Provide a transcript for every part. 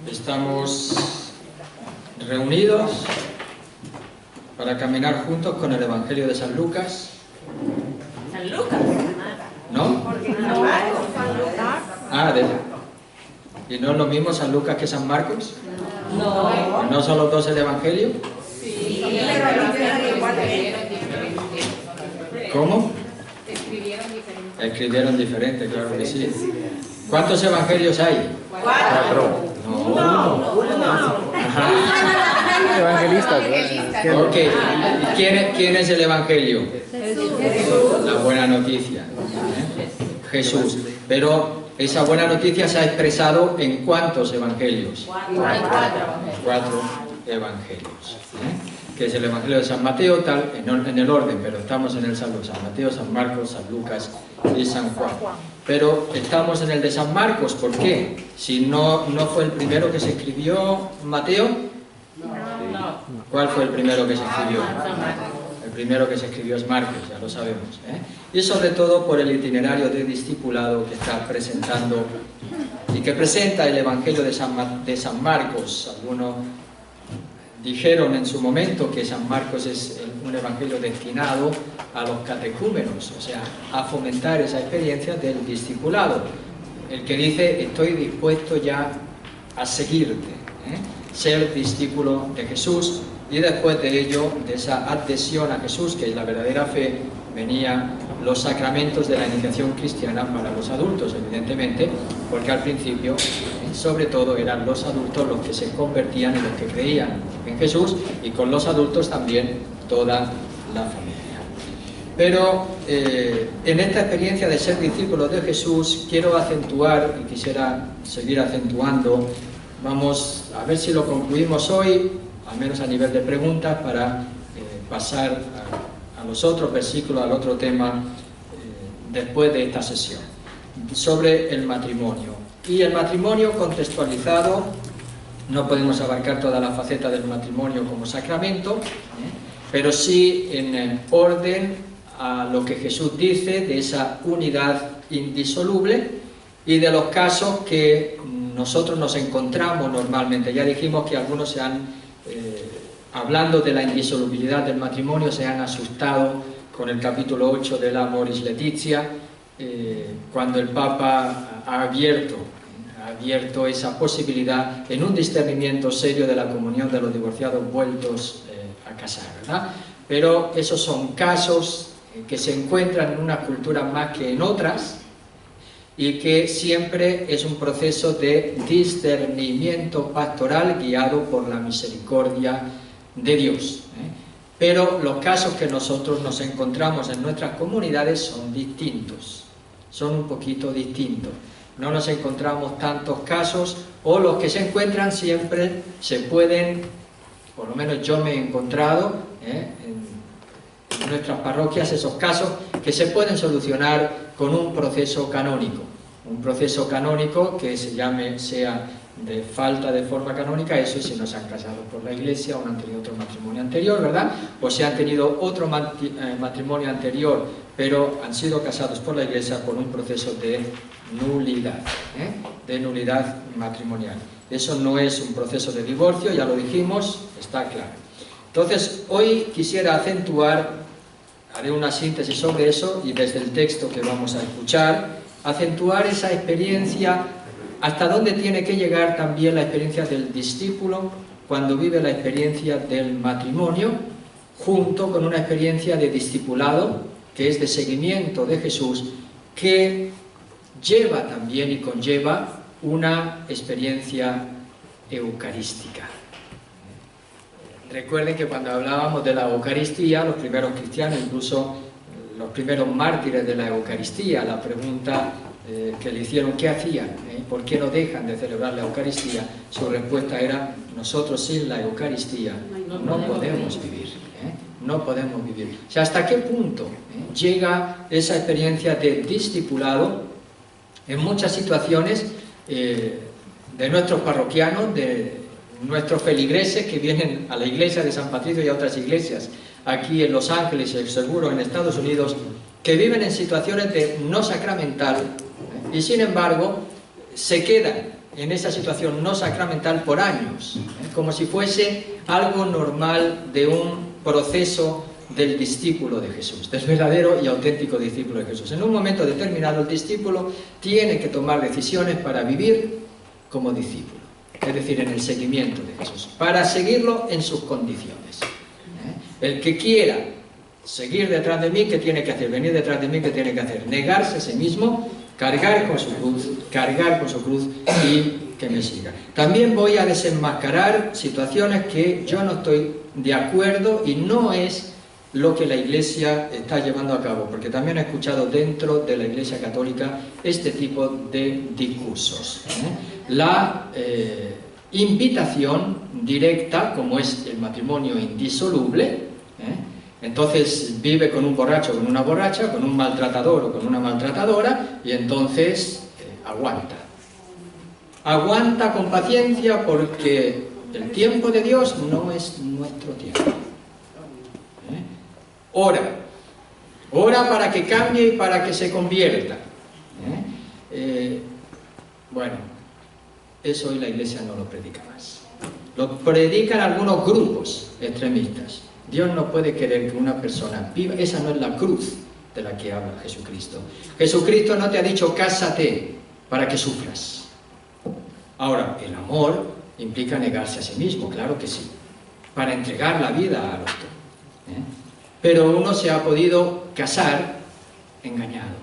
Estamos reunidos para caminar juntos con el Evangelio de San Lucas. ¿San Lucas? ¿No? Ah, ¿y no es lo mismo San Lucas que San Marcos? No. ¿No son los dos el Evangelio? Sí. ¿Cómo? Escribieron diferente. Escribieron diferente, claro que sí. ¿Cuántos evangelios hay? 4. No, uno. Ajá. Evangelistas. Ok. ¿Quién es el evangelio? La buena noticia. Jesús. Pero esa buena noticia se ha expresado en ¿cuántos evangelios? 4 evangelios. Que es el Evangelio de San Mateo, tal, en el orden, pero estamos en el Salmo, San Mateo, San Marcos, San Lucas y San Juan. Pero estamos en el de San Marcos, ¿por qué? Si no fue el primero que se escribió Mateo, ¿cuál fue el primero que se escribió? El primero que se escribió es Marcos, ya lo sabemos. Y sobre todo por el itinerario de discipulado que está presentando y que presenta el Evangelio de San Marcos. Algunos dijeron en su momento que San Marcos es un evangelio destinado a los catecúmenos, o sea, a fomentar esa experiencia del discipulado. El que dice, estoy dispuesto ya a seguirte, ser discípulo de Jesús, y después de ello, de esa adhesión a Jesús, que es la verdadera fe, venían los sacramentos de la iniciación cristiana para los adultos, evidentemente, porque al principio, sobre todo, eran los adultos los que se convertían en los que creían en Jesús, y con los adultos también toda la familia. Pero en esta experiencia de ser discípulos de Jesús, quiero acentuar, y quisiera seguir acentuando, vamos a ver si lo concluimos hoy, al menos a nivel de preguntas, para pasar a los otros versículos, al otro tema, después de esta sesión, sobre el matrimonio. Y el matrimonio contextualizado, no podemos abarcar toda la faceta del matrimonio como sacramento, pero sí en orden a lo que Jesús dice de esa unidad indisoluble y de los casos que nosotros nos encontramos normalmente. Ya dijimos que algunos se han, hablando de la indisolubilidad del matrimonio, se han asustado con el capítulo 8 de la Amoris Laetitia, cuando el Papa ha abierto esa posibilidad en un discernimiento serio de la comunión de los divorciados vueltos a casar, ¿verdad? Pero esos son casos que se encuentran en una cultura más que en otras, y que siempre es un proceso de discernimiento pastoral guiado por la misericordia de Dios. Pero los casos que nosotros nos encontramos en nuestras comunidades son distintos, son un poquito distintos. No nos encontramos tantos casos, o los que se encuentran siempre se pueden, por lo menos yo me he encontrado en nuestras parroquias, esos casos que se pueden solucionar con un proceso canónico. Un proceso canónico que sea de falta de forma canónica, eso es si no se han casado por la Iglesia o no han tenido otro matrimonio anterior, ¿verdad? O si han tenido otro matrimonio anterior, pero han sido casados por la Iglesia con un proceso de nulidad matrimonial. Eso no es un proceso de divorcio, ya lo dijimos, está claro. Entonces, hoy quisiera acentuar, haré una síntesis sobre eso, y desde el texto que vamos a escuchar, acentuar esa experiencia, hasta dónde tiene que llegar también la experiencia del discípulo cuando vive la experiencia del matrimonio, junto con una experiencia de discipulado, que es de seguimiento de Jesús, que lleva también y conlleva una experiencia eucarística. Recuerden que cuando hablábamos de la Eucaristía, los primeros cristianos, incluso los primeros mártires de la Eucaristía, la pregunta que le hicieron, ¿qué hacían? ¿Por qué no dejan de celebrar la Eucaristía? Su respuesta era, nosotros sin la Eucaristía no podemos vivir. No podemos vivir. O sea, ¿hasta qué punto llega esa experiencia de discipulado en muchas situaciones de nuestros parroquianos, de nuestros feligreses que vienen a la iglesia de San Patricio y a otras iglesias aquí en Los Ángeles y seguro en Estados Unidos, que viven en situaciones de no sacramental y sin embargo se quedan en esa situación no sacramental por años, como si fuese algo normal de un proceso del discípulo de Jesús, del verdadero y auténtico discípulo de Jesús. En un momento determinado el discípulo tiene que tomar decisiones para vivir como discípulo, es decir, en el seguimiento de Jesús, para seguirlo en sus condiciones. El que quiera seguir detrás de mí, ¿qué tiene que hacer? Venir detrás de mí, ¿qué tiene que hacer? Negarse a sí mismo, cargar con su cruz y que me siga. También voy a desenmascarar situaciones que yo no estoy de acuerdo y no es lo que la Iglesia está llevando a cabo, porque también he escuchado dentro de la Iglesia Católica este tipo de discursos. La invitación directa, como es el matrimonio indisoluble, entonces vive con un borracho o con una borracha, con un maltratador o con una maltratadora, y entonces aguanta. Aguanta con paciencia porque el tiempo de Dios no es nuestro tiempo. Ora para que cambie y para que se convierta. Bueno, eso hoy la Iglesia no lo predica más. Lo predican algunos grupos extremistas. Dios no puede querer que una persona viva. Esa no es la cruz de la que habla Jesucristo. Jesucristo no te ha dicho cásate para que sufras. Ahora, el amor implica negarse a sí mismo, claro que sí, para entregar la vida al otro. Pero uno se ha podido casar engañado.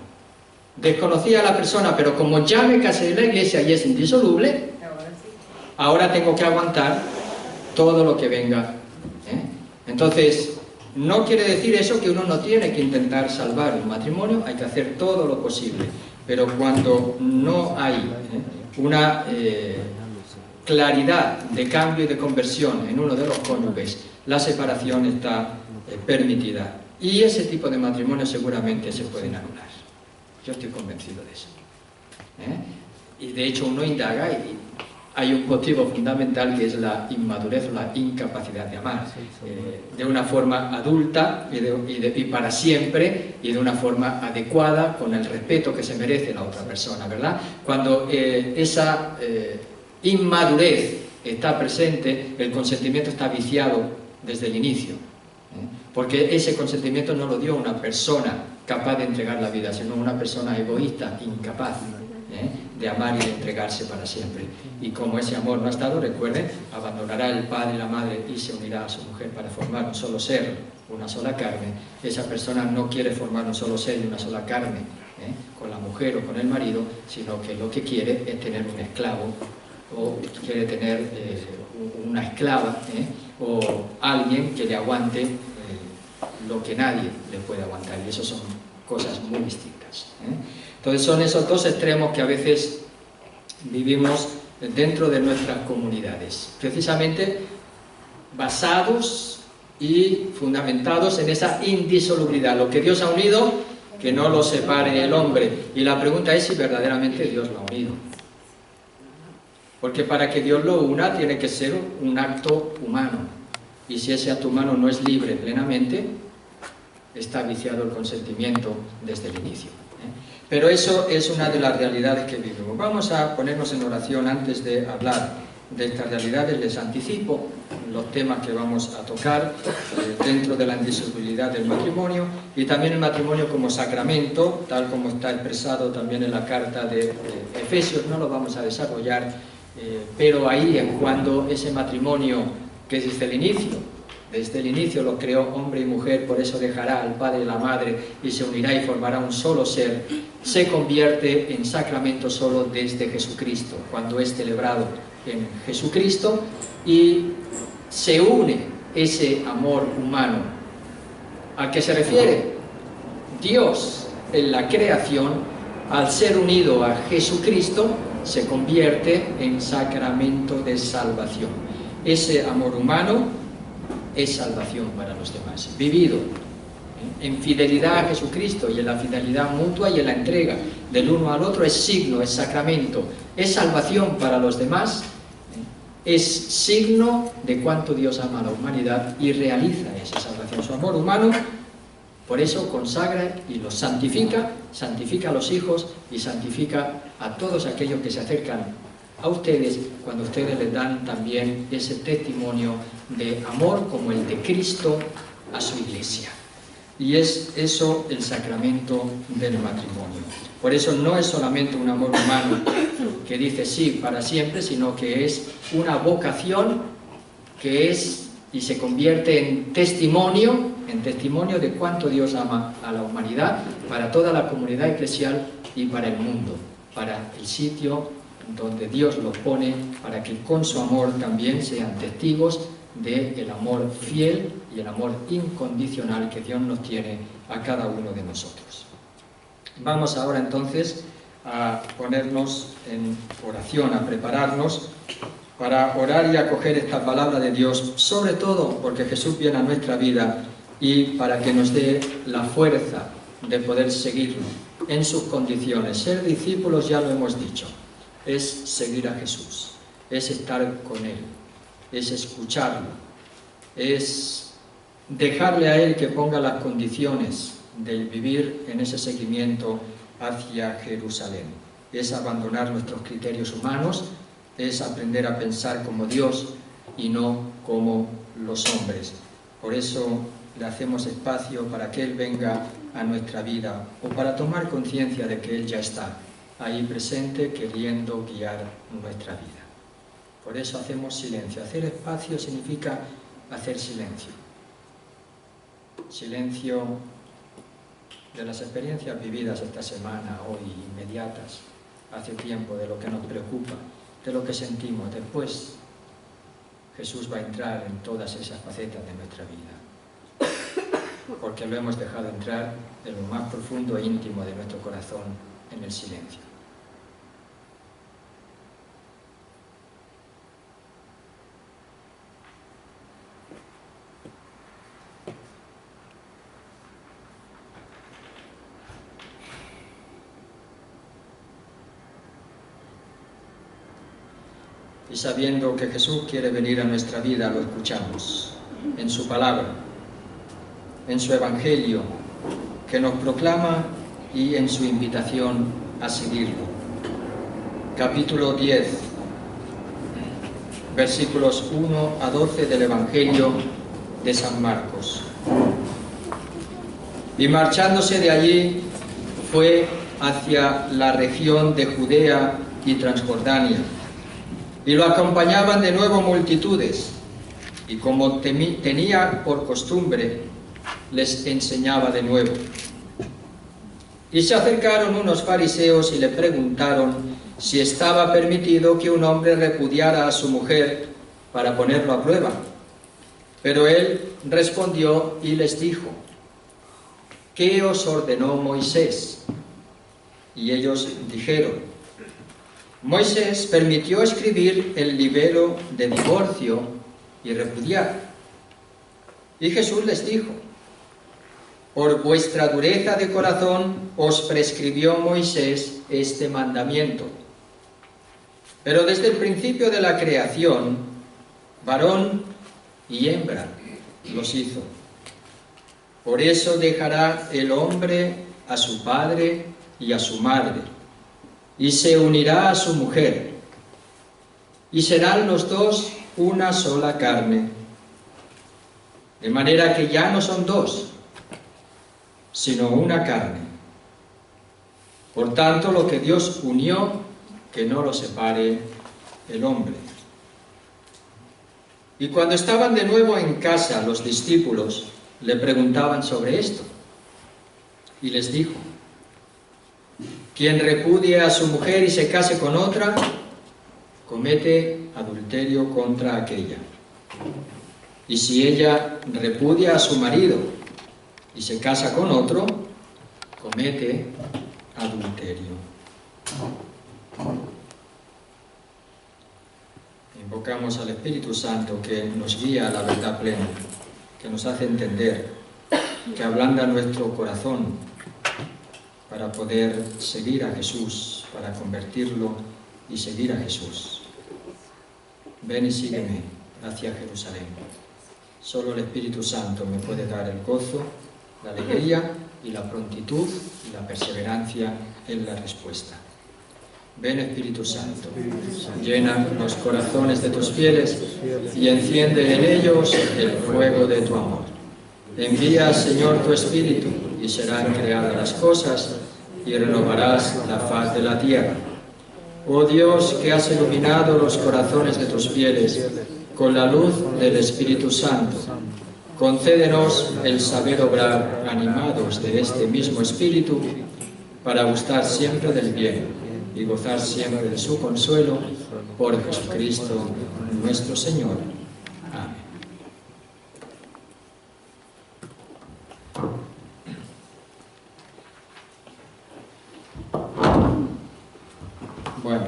Desconocía a la persona, pero como ya me casé en la Iglesia y es indisoluble, ahora tengo que aguantar todo lo que venga. Entonces, no quiere decir eso que uno no tiene que intentar salvar un matrimonio, hay que hacer todo lo posible. Pero cuando no hay una claridad de cambio y de conversión en uno de los cónyuges, la separación está permitida. Y ese tipo de matrimonios seguramente se pueden anular. Yo estoy convencido de eso. Y de hecho uno indaga y hay un motivo fundamental que es la inmadurez o la incapacidad de amar. De una forma adulta y para siempre y de una forma adecuada, con el respeto que se merece la otra persona, ¿verdad? Cuando esa inmadurez está presente, el consentimiento está viciado desde el inicio. Porque ese consentimiento no lo dio una persona capaz de entregar la vida, sino una persona egoísta, incapaz de amar y de entregarse para siempre. Y como ese amor no ha estado, recuerden, abandonará el padre y la madre y se unirá a su mujer para formar un solo ser, una sola carne. Esa persona no quiere formar un solo ser y una sola carne con la mujer o con el marido, sino que lo que quiere es tener un esclavo o quiere tener una esclava o alguien que le aguante lo que nadie le puede aguantar, y eso son cosas muy distintas. Entonces son esos dos extremos que a veces vivimos dentro de nuestras comunidades, precisamente basados y fundamentados en esa indisolubilidad. Lo que Dios ha unido, que no lo separe el hombre. Y la pregunta es si verdaderamente Dios lo ha unido. Porque para que Dios lo una tiene que ser un acto humano. Y si ese acto humano no es libre plenamente, está viciado el consentimiento desde el inicio. Pero eso es una de las realidades que vivimos. Vamos a ponernos en oración antes de hablar de estas realidades. Les anticipo los temas que vamos a tocar dentro de la indisolubilidad del matrimonio y también el matrimonio como sacramento, tal como está expresado también en la carta de Efesios. No lo vamos a desarrollar, pero ahí en cuando ese matrimonio que es desde el inicio lo creó hombre y mujer, por eso dejará al padre y la madre y se unirá y formará un solo ser, se convierte en sacramento solo desde Jesucristo, cuando es celebrado en Jesucristo y se une ese amor humano. ¿A qué se refiere? Dios en la creación, al ser unido a Jesucristo, se convierte en sacramento de salvación. Ese amor humano es salvación para los demás, vivido en fidelidad a Jesucristo y en la fidelidad mutua y en la entrega del uno al otro, es signo, es sacramento, es salvación para los demás, es signo de cuánto Dios ama a la humanidad y realiza esa salvación. Su amor humano, por eso consagra y los santifica, santifica a los hijos y santifica a todos aquellos que se acercan a ustedes cuando ustedes les dan también ese testimonio de amor como el de Cristo a su iglesia. Y es eso el sacramento del matrimonio. Por eso no es solamente un amor humano que dice sí para siempre, sino que es una vocación que es y se convierte en testimonio de cuánto Dios ama a la humanidad, para toda la comunidad eclesial y para el mundo, para el sitio donde Dios los pone, para que con su amor también sean testigos del amor fiel y el amor incondicional que Dios nos tiene a cada uno de nosotros. Vamos ahora entonces a ponernos en oración, a prepararnos para orar y acoger esta palabra de Dios, sobre todo porque Jesús viene a nuestra vida y para que nos dé la fuerza de poder seguirlo en sus condiciones. Ser discípulos, ya lo hemos dicho, es seguir a Jesús, es estar con Él, es escucharlo, es dejarle a Él que ponga las condiciones del vivir en ese seguimiento hacia Jerusalén. Es abandonar nuestros criterios humanos, es aprender a pensar como Dios y no como los hombres. Por eso le hacemos espacio para que Él venga a nuestra vida o para tomar conciencia de que Él ya está ahí presente queriendo guiar nuestra vida. Por eso hacemos silencio. Hacer espacio significa hacer silencio. Silencio de las experiencias vividas esta semana, hoy, inmediatas, hace tiempo, de lo que nos preocupa, de lo que sentimos. Después Jesús va a entrar en todas esas facetas de nuestra vida, porque lo hemos dejado entrar en lo más profundo e íntimo de nuestro corazón, en el silencio. Y sabiendo que Jesús quiere venir a nuestra vida, lo escuchamos en su palabra, en su evangelio, que nos proclama, y en su invitación a seguirlo. Capítulo 10, versículos 1 a 12 del Evangelio de San Marcos. Y marchándose de allí, fue hacia la región de Judea y Transjordania, y lo acompañaban de nuevo multitudes, y como tenía por costumbre, les enseñaba de nuevo. Y se acercaron unos fariseos y le preguntaron si estaba permitido que un hombre repudiara a su mujer para ponerlo a prueba. Pero él respondió y les dijo: ¿qué os ordenó Moisés? Y ellos dijeron: Moisés permitió escribir el libelo de divorcio y repudiar. Y Jesús les dijo: por vuestra dureza de corazón os prescribió Moisés este mandamiento. Pero desde el principio de la creación, varón y hembra los hizo. Por eso dejará el hombre a su padre y a su madre, y se unirá a su mujer, y serán los dos una sola carne. De manera que ya no son dos, sino una carne. Por tanto, lo que Dios unió, que no lo separe el hombre. Y cuando estaban de nuevo en casa, los discípulos le preguntaban sobre esto. Y les dijo: quien repudie a su mujer y se case con otra, comete adulterio contra aquella. Y si ella repudia a su marido y se casa con otro, comete adulterio. Invocamos al Espíritu Santo, que nos guía a la verdad plena, que nos hace entender, que ablanda nuestro corazón para poder seguir a Jesús, para convertirlo y seguir a Jesús. Ven y sígueme hacia Jerusalén. Solo el Espíritu Santo me puede dar el gozo, la alegría y la prontitud y la perseverancia en la respuesta. Ven Espíritu Santo, llena los corazones de tus fieles y enciende en ellos el fuego de tu amor. Envía, Señor, tu Espíritu y serán creadas las cosas y renovarás la faz de la tierra. Oh Dios, que has iluminado los corazones de tus fieles con la luz del Espíritu Santo, concédenos el saber obrar animados de este mismo Espíritu para gustar siempre del bien y gozar siempre de su consuelo por Jesucristo nuestro Señor. Amén. Bueno,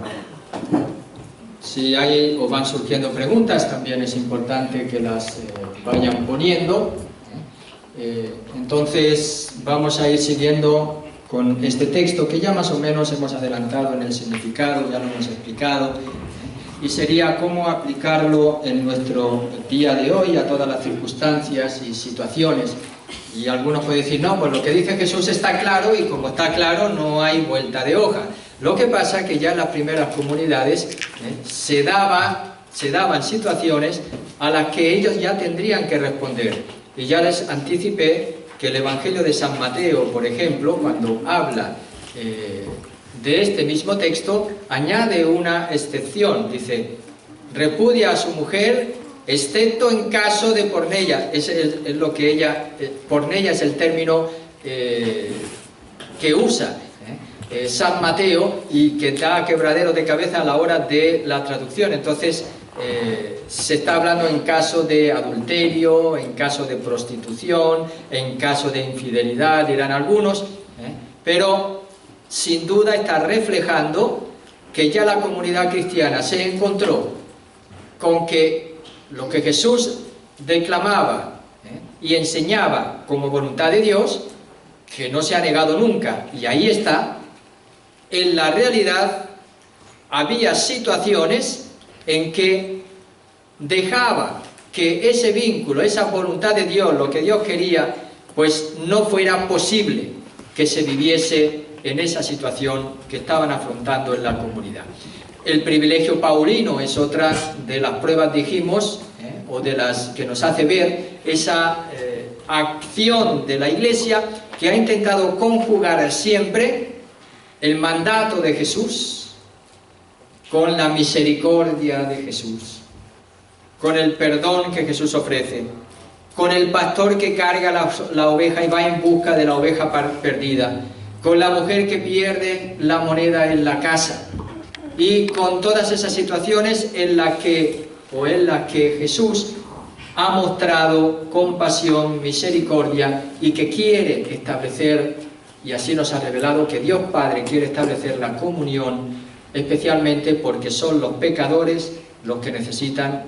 si hay o van surgiendo preguntas, también es importante que las vayan poniendo. Entonces vamos a ir siguiendo con este texto que ya más o menos hemos adelantado en el significado, ya lo hemos explicado, y sería cómo aplicarlo en nuestro día de hoy a todas las circunstancias y situaciones. Y algunos pueden decir, no, pues lo que dice Jesús está claro y como está claro no hay vuelta de hoja. Lo que pasa es que ya en las primeras comunidades se daban situaciones a las que ellos ya tendrían que responder. Y ya les anticipé que el Evangelio de San Mateo, por ejemplo, cuando habla de este mismo texto, añade una excepción. Dice, repudia a su mujer, excepto en caso de porneia. Es lo que ella, porneia es el término que usa San Mateo y que da quebradero de cabeza a la hora de la traducción. Entonces, se está hablando en caso de adulterio, en caso de prostitución, en caso de infidelidad, dirán algunos, pero sin duda está reflejando que ya la comunidad cristiana se encontró con que lo que Jesús declamaba y enseñaba como voluntad de Dios, que no se ha negado nunca, y ahí está, en la realidad había situaciones en que dejaba que ese vínculo, esa voluntad de Dios, lo que Dios quería, pues no fuera posible que se viviese en esa situación que estaban afrontando en la comunidad. El privilegio paulino es otra de las pruebas, dijimos, o de las que nos hace ver esa acción de la Iglesia que ha intentado conjugar siempre el mandato de Jesús con la misericordia de Jesús, con el perdón que Jesús ofrece, con el pastor que carga la oveja y va en busca de la oveja perdida, con la mujer que pierde la moneda en la casa, y con todas esas situaciones en las que Jesús ha mostrado compasión, misericordia, y que quiere establecer, y así nos ha revelado que Dios Padre quiere establecer la comunión, especialmente porque son los pecadores los que necesitan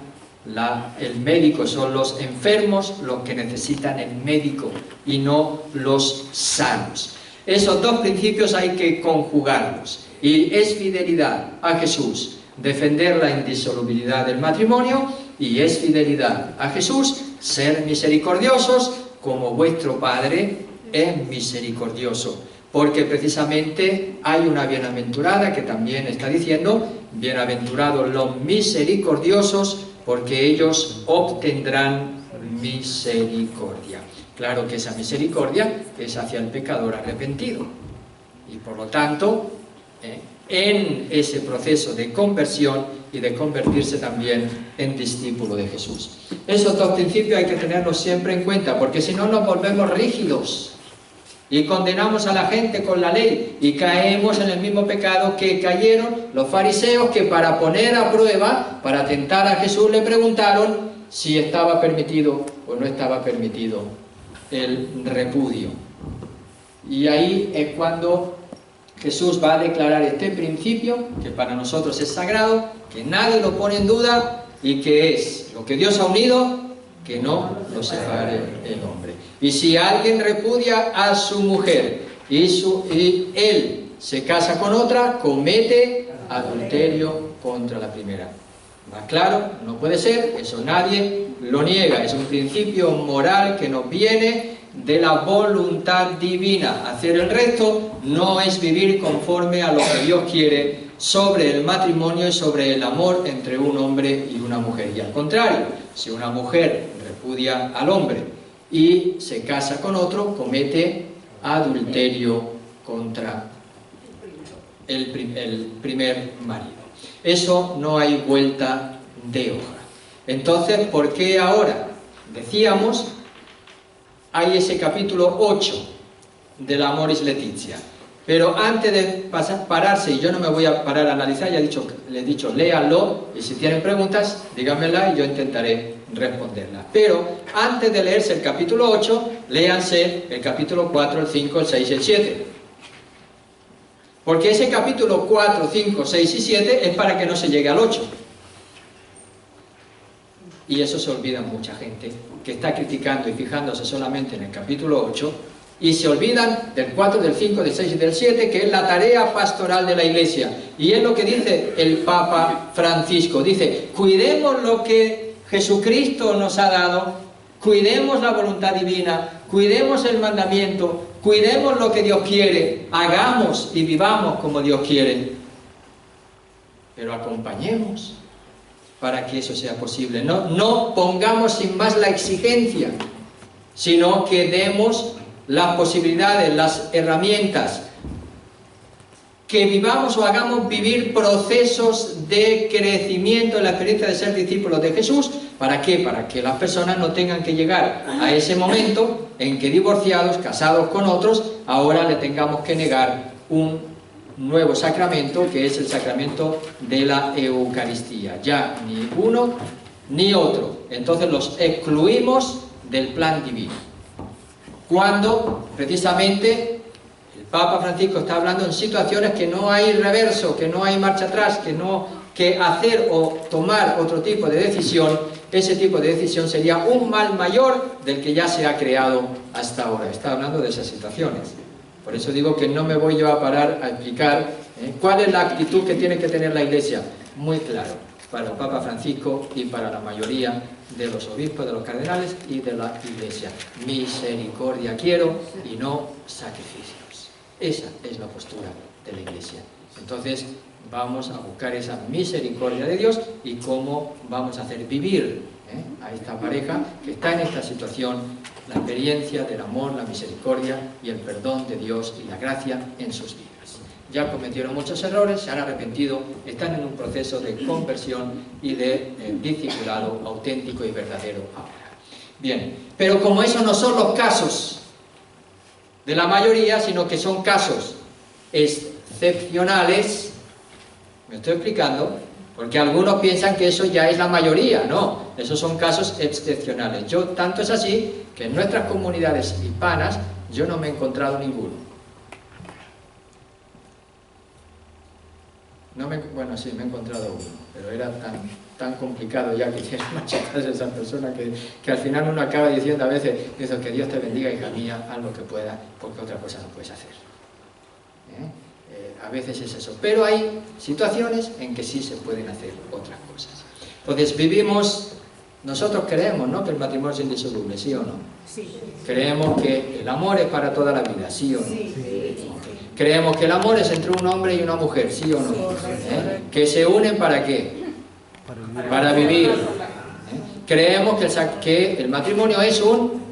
el médico, son los enfermos los que necesitan el médico y no los sanos. Esos dos principios hay que conjugarlos, y es fidelidad a Jesús defender la indisolubilidad del matrimonio, y es fidelidad a Jesús ser misericordiosos como vuestro Padre es misericordioso, porque precisamente hay una bienaventurada que también está diciendo, bienaventurados los misericordiosos, porque ellos obtendrán misericordia. Claro que esa misericordia es hacia el pecador arrepentido, y por lo tanto, en ese proceso de conversión y de convertirse también en discípulo de Jesús. Esos dos principios hay que tenerlos siempre en cuenta, porque si no nos volvemos rígidos y condenamos a la gente con la ley y caemos en el mismo pecado que cayeron los fariseos, que para poner a prueba, para tentar a Jesús, le preguntaron si estaba permitido o no estaba permitido el repudio. Y ahí es cuando Jesús va a declarar este principio, que para nosotros es sagrado, que nadie lo pone en duda, y que es lo que Dios ha unido, que no lo separe el hombre. Y si alguien repudia a su mujer y él se casa con otra, comete adulterio contra la primera. Más claro, no puede ser, eso nadie lo niega, es un principio moral que nos viene de la voluntad divina. Hacer el resto no es vivir conforme a lo que Dios quiere, sobre el matrimonio y sobre el amor entre un hombre y una mujer. Y al contrario, si una mujer repudia al hombre y se casa con otro, comete adulterio contra el primer marido. Eso no hay vuelta de hoja. Entonces, ¿por qué ahora? Decíamos, hay ese capítulo 8 del Amoris Laetitia. Pero antes de pararse, y yo no me voy a parar a analizar, ya les he dicho, léanlo, y si tienen preguntas, díganmela y yo intentaré responderlas. Pero antes de leerse el capítulo 8, léanse el capítulo 4, el 5, el 6 y el 7. Porque ese capítulo 4, 5, 6 y 7 es para que no se llegue al 8. Y eso se olvida mucha gente, que está criticando y fijándose solamente en el capítulo 8, y se olvidan del 4, del 5, del 6 y del 7, que es la tarea pastoral de la Iglesia. Y es lo que dice el Papa Francisco. Dice, cuidemos lo que Jesucristo nos ha dado, cuidemos la voluntad divina, cuidemos el mandamiento, cuidemos lo que Dios quiere, hagamos y vivamos como Dios quiere. Pero acompañemos para que eso sea posible. No pongamos sin más la exigencia, sino que demos las posibilidades, las herramientas, que vivamos o hagamos vivir procesos de crecimiento en la experiencia de ser discípulos de Jesús. ¿Para qué? Para que las personas no tengan que llegar a ese momento en que divorciados, casados con otros, ahora le tengamos que negar un nuevo sacramento, que es el sacramento de la Eucaristía. Ya ni uno ni otro. Entonces los excluimos del plan divino. Cuando precisamente el Papa Francisco está hablando en situaciones que no hay reverso, que no hay marcha atrás, que hacer o tomar otro tipo de decisión, ese tipo de decisión sería un mal mayor del que ya se ha creado hasta ahora. Está hablando de esas situaciones. Por eso digo que no me voy yo a parar a explicar cuál es la actitud que tiene que tener la Iglesia. Muy claro, para el Papa Francisco y para la mayoría de los obispos, de los cardenales y de la Iglesia. Misericordia quiero y no sacrificios. Esa es la postura de la Iglesia. Entonces vamos a buscar esa misericordia de Dios y cómo vamos a hacer vivir a esta pareja que está en esta situación la experiencia del amor, la misericordia y el perdón de Dios y la gracia en sus vidas. Ya cometieron muchos errores, se han arrepentido, están en un proceso de conversión y de discipulado auténtico y verdadero ahora. Bien, pero como esos no son los casos de la mayoría, sino que son casos excepcionales, me estoy explicando, porque algunos piensan que eso ya es la mayoría. No, esos son casos excepcionales. Tanto es así que en nuestras comunidades hispanas yo no me he encontrado ninguno. Bueno, sí, me he encontrado uno, pero era tan complicado ya que tienes machacadas a esa persona que al final uno acaba diciendo a veces, dice, que Dios te bendiga, hija mía, haz lo que pueda, porque otra cosa no puedes hacer. A veces es eso, pero hay situaciones en que sí se pueden hacer otras cosas. Entonces nosotros creemos, ¿no?, que el matrimonio es indisoluble, ¿sí o no? Sí. Creemos que el amor es para toda la vida, ¿sí o no? Sí. Creemos que el amor es entre un hombre y una mujer, ¿sí o no? Que se unen ¿para qué? Para vivir. Creemos que el matrimonio es un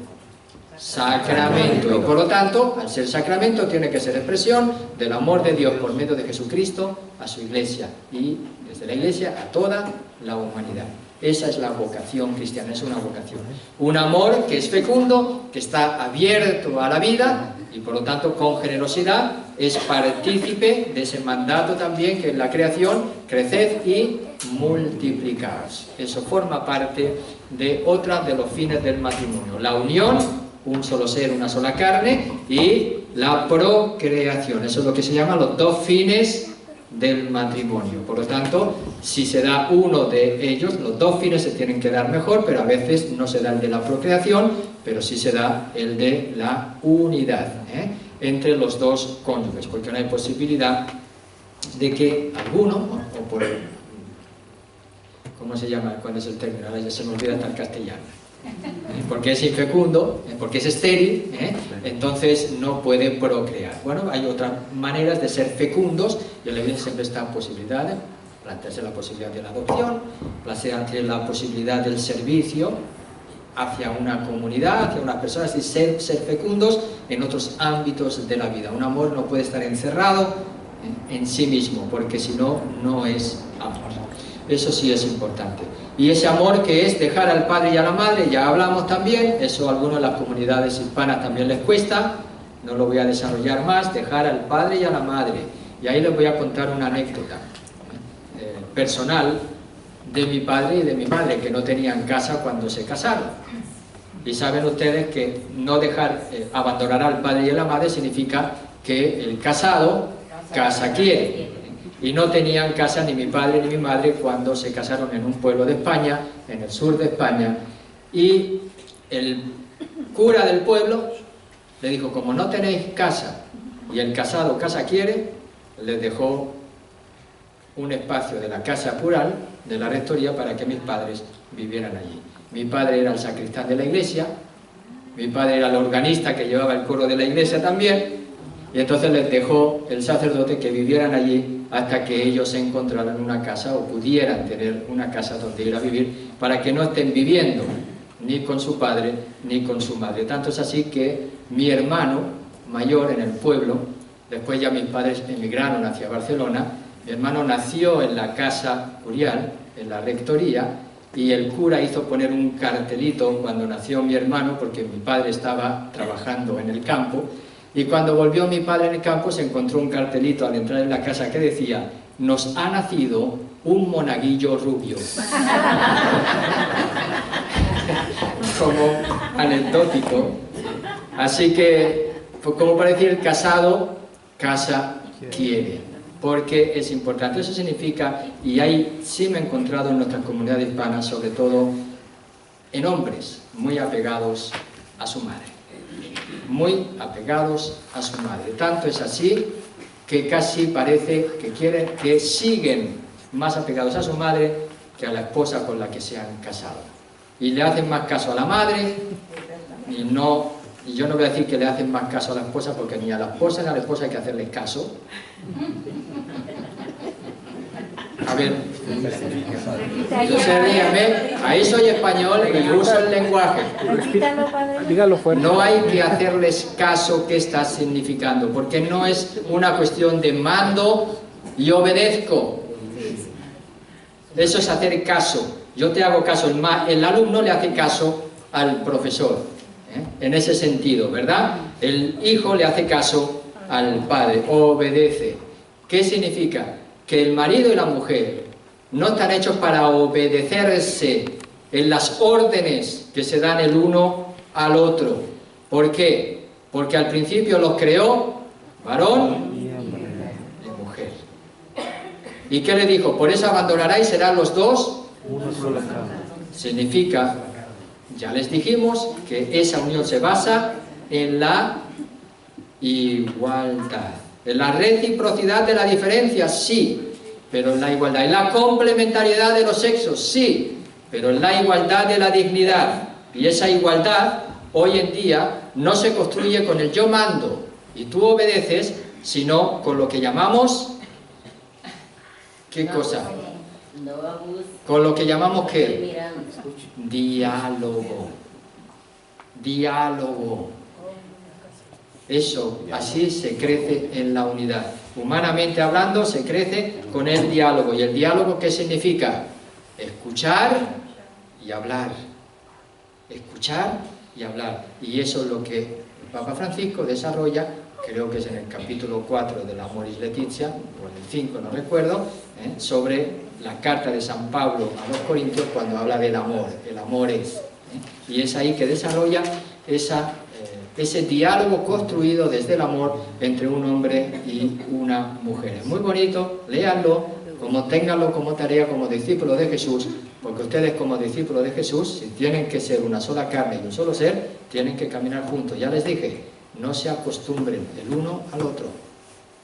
sacramento y por lo tanto, al ser sacramento, tiene que ser expresión del amor de Dios por medio de Jesucristo a su Iglesia y desde la Iglesia a toda la humanidad. Esa es la vocación cristiana, es una vocación. Un amor que es fecundo, que está abierto a la vida y por lo tanto con generosidad es partícipe de ese mandato también que es la creación, creced y multiplicaos. Eso forma parte de otra de los fines del matrimonio. La unión, un solo ser, una sola carne, y la procreación. Eso es lo que se llama los dos fines del matrimonio. Por lo tanto, si se da uno de ellos, los dos fines se tienen que dar mejor, pero a veces no se da el de la procreación, pero sí se da el de la unidad entre los dos cónyuges, porque no hay posibilidad de que alguno, o por ¿cómo se llama? ¿Cuál es el término? Ahora ya se me olvida hasta el castellano. Porque es infecundo, porque es estéril, entonces no puede procrear. Bueno, hay otras maneras de ser fecundos Y en la Iglesia siempre están posibilidades, plantearse la posibilidad de la adopción, plantearse la posibilidad del servicio hacia una comunidad, hacia unas personas, y ser fecundos en otros ámbitos de la vida. Un amor no puede estar encerrado en sí mismo, porque si no, no es amor. Eso sí es importante. Y ese amor que es dejar al padre y a la madre, ya hablamos también, eso a algunas de las comunidades hispanas también les cuesta, no lo voy a desarrollar más, dejar al padre y a la madre. Y ahí les voy a contar una anécdota personal de mi padre y de mi madre, que no tenían casa cuando se casaron. Y saben ustedes que no dejar, abandonar al padre y a la madre significa que el casado casa quiere. Y no tenían casa ni mi padre ni mi madre cuando se casaron en un pueblo de España, en el sur de España, y el cura del pueblo le dijo: como no tenéis casa y el casado casa quiere, les dejó un espacio de la casa cural, de la rectoría, para que mis padres vivieran allí. Mi padre era el sacristán de la iglesia, mi padre era el organista que llevaba el coro de la iglesia también, y entonces les dejó el sacerdote que vivieran allí hasta que ellos se encontraran una casa o pudieran tener una casa donde ir a vivir, para que no estén viviendo ni con su padre ni con su madre. Tanto es así que mi hermano mayor en el pueblo, después ya mis padres emigraron hacia Barcelona, mi hermano nació en la casa curial, en la rectoría, y el cura hizo poner un cartelito cuando nació mi hermano, porque mi padre estaba trabajando en el campo, y cuando volvió mi padre en el campo se encontró un cartelito al entrar en la casa que decía: nos ha nacido un monaguillo rubio. Como anecdótico. Así que, como para decir, casado, casa quiere, porque es importante. Eso significa, y ahí sí me he encontrado en nuestras comunidades hispanas, sobre todo en hombres muy apegados a su madre. Muy apegados a su madre. Tanto es así que casi parece que siguen más apegados a su madre que a la esposa con la que se han casado. Y le hacen más caso a la madre, y yo no voy a decir que le hacen más caso a la esposa, porque ni a la esposa ni a la esposa hay que hacerle caso. A ver, yo sé, dígame, ahí soy español y uso el lenguaje. Dígalo fuerte. No hay que hacerles caso qué está significando, porque no es una cuestión de mando y obedezco. Eso es hacer caso. Yo te hago caso, el alumno le hace caso al profesor, en ese sentido, ¿verdad? El hijo le hace caso al padre, obedece. ¿Qué significa? Que el marido y la mujer no están hechos para obedecerse en las órdenes que se dan el uno al otro. ¿Por qué? Porque al principio los creó varón y mujer. ¿Y qué le dijo? Por eso abandonaráis, serán los dos. Significa, ya les dijimos, que esa unión se basa en la igualdad. En la reciprocidad de la diferencia, sí, pero en la igualdad. En la complementariedad de los sexos, sí, pero en la igualdad de la dignidad. Y esa igualdad, hoy en día, no se construye con el yo mando y tú obedeces, sino con lo que llamamos... ¿Qué cosa? Con lo que llamamos, ¿qué? Diálogo. Diálogo. Eso, así se crece en la unidad. Humanamente hablando, se crece con el diálogo. ¿Y el diálogo qué significa? Escuchar y hablar. Escuchar y hablar. Y eso es lo que el Papa Francisco desarrolla, creo que es en el capítulo 4 de la Amoris Laetitia, o en el 5, no recuerdo, sobre la carta de San Pablo a los Corintios, cuando habla del amor. El amor es. Y es ahí que desarrolla ese diálogo construido desde el amor entre un hombre y una mujer. Es muy bonito, léanlo, ténganlo como tarea, como discípulos de Jesús, porque ustedes como discípulos de Jesús, si tienen que ser una sola carne y un solo ser, tienen que caminar juntos. Ya les dije, no se acostumbren el uno al otro,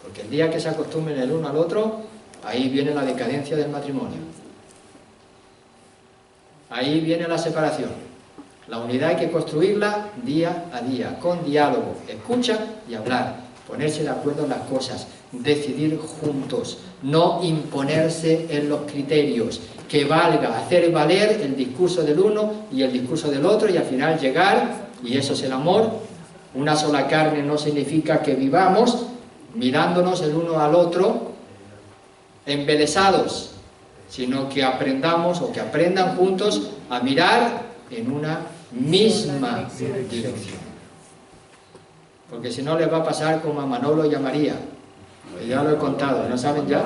porque el día que se acostumbren el uno al otro, ahí viene la decadencia del matrimonio. Ahí viene la separación. La unidad hay que construirla día a día, con diálogo, escucha y hablar, ponerse de acuerdo en las cosas, decidir juntos, no imponerse en los criterios, que valga, hacer valer el discurso del uno y el discurso del otro y al final llegar, y eso es el amor. Una sola carne no significa que vivamos mirándonos el uno al otro embelesados, sino que aprendamos o que aprendan juntos a mirar en una misma dirección. Porque si no les va a pasar como a Manolo y a María. Que ya lo he contado, ¿no saben ya?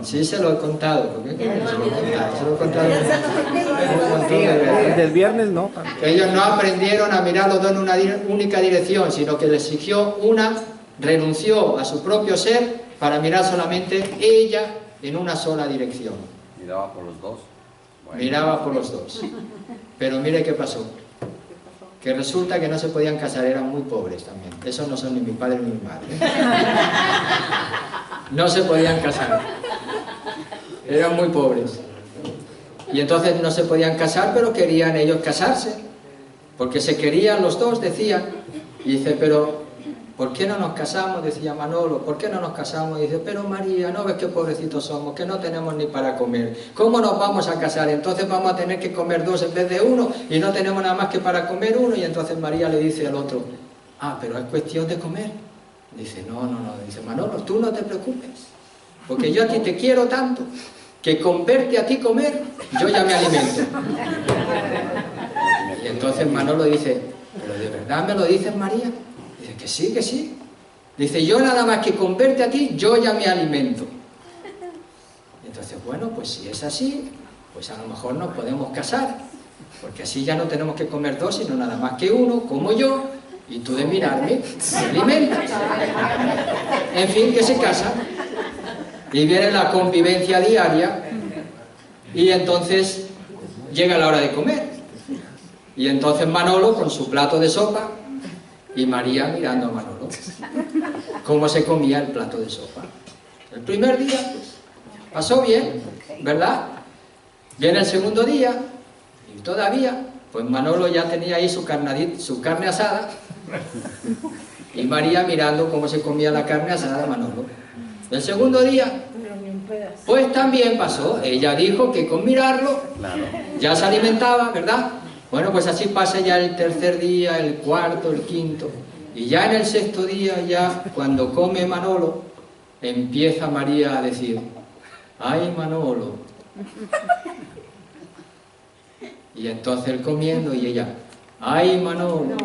Sí, se lo he contado. ¿Por qué? Se lo he contado un montón de veces. Del viernes no. Ellos no aprendieron a mirar los dos en una única dirección, sino que les exigió una, renunció a su propio ser para mirar solamente ella en una sola dirección. Miraba por los dos. Bueno. Miraba por los dos. Pero mire qué pasó. Que resulta que no se podían casar, eran muy pobres también. Esos no son ni mi padre ni mi madre. No se podían casar. Eran muy pobres. Y entonces no se podían casar, pero querían ellos casarse. Porque se querían los dos, decían. Y dice, pero ¿por qué no nos casamos? Decía Manolo, ¿por qué no nos casamos? Y dice, pero María, ¿no ves qué pobrecitos somos? Que no tenemos ni para comer. ¿Cómo nos vamos a casar? Entonces vamos a tener que comer dos en vez de uno y no tenemos nada más que para comer uno. Y entonces María le dice al otro, ah, pero es cuestión de comer. Dice, no. Dice, Manolo, tú no te preocupes, porque yo a ti te quiero tanto que con verte a ti comer, yo ya me alimento. Y entonces Manolo dice, ¿pero de verdad me lo dices, María? Dice, que sí, que sí. Dice, yo nada más que con verte a ti, yo ya me alimento. Entonces, bueno, pues si es así, pues a lo mejor nos podemos casar, porque así ya no tenemos que comer dos, sino nada más que uno, como yo, y tú de mirarme, me alimentas. En fin, que se casan. Y viene la convivencia diaria, y entonces llega la hora de comer. Y entonces Manolo con su plato de sopa, y María mirando a Manolo, cómo se comía el plato de sopa. El primer día, pues, pasó bien, ¿verdad? Viene el segundo día, y todavía, pues Manolo ya tenía ahí su carne asada, y María mirando cómo se comía la carne asada de Manolo. El segundo día, pues también pasó. Ella dijo que con mirarlo ya se alimentaba, ¿verdad? Bueno, pues así pasa ya el tercer día, el cuarto, el quinto. Y ya en el sexto día, ya cuando come Manolo, empieza María a decir, ¡ay, Manolo! Y entonces él comiendo y ella, ¡ay, Manolo!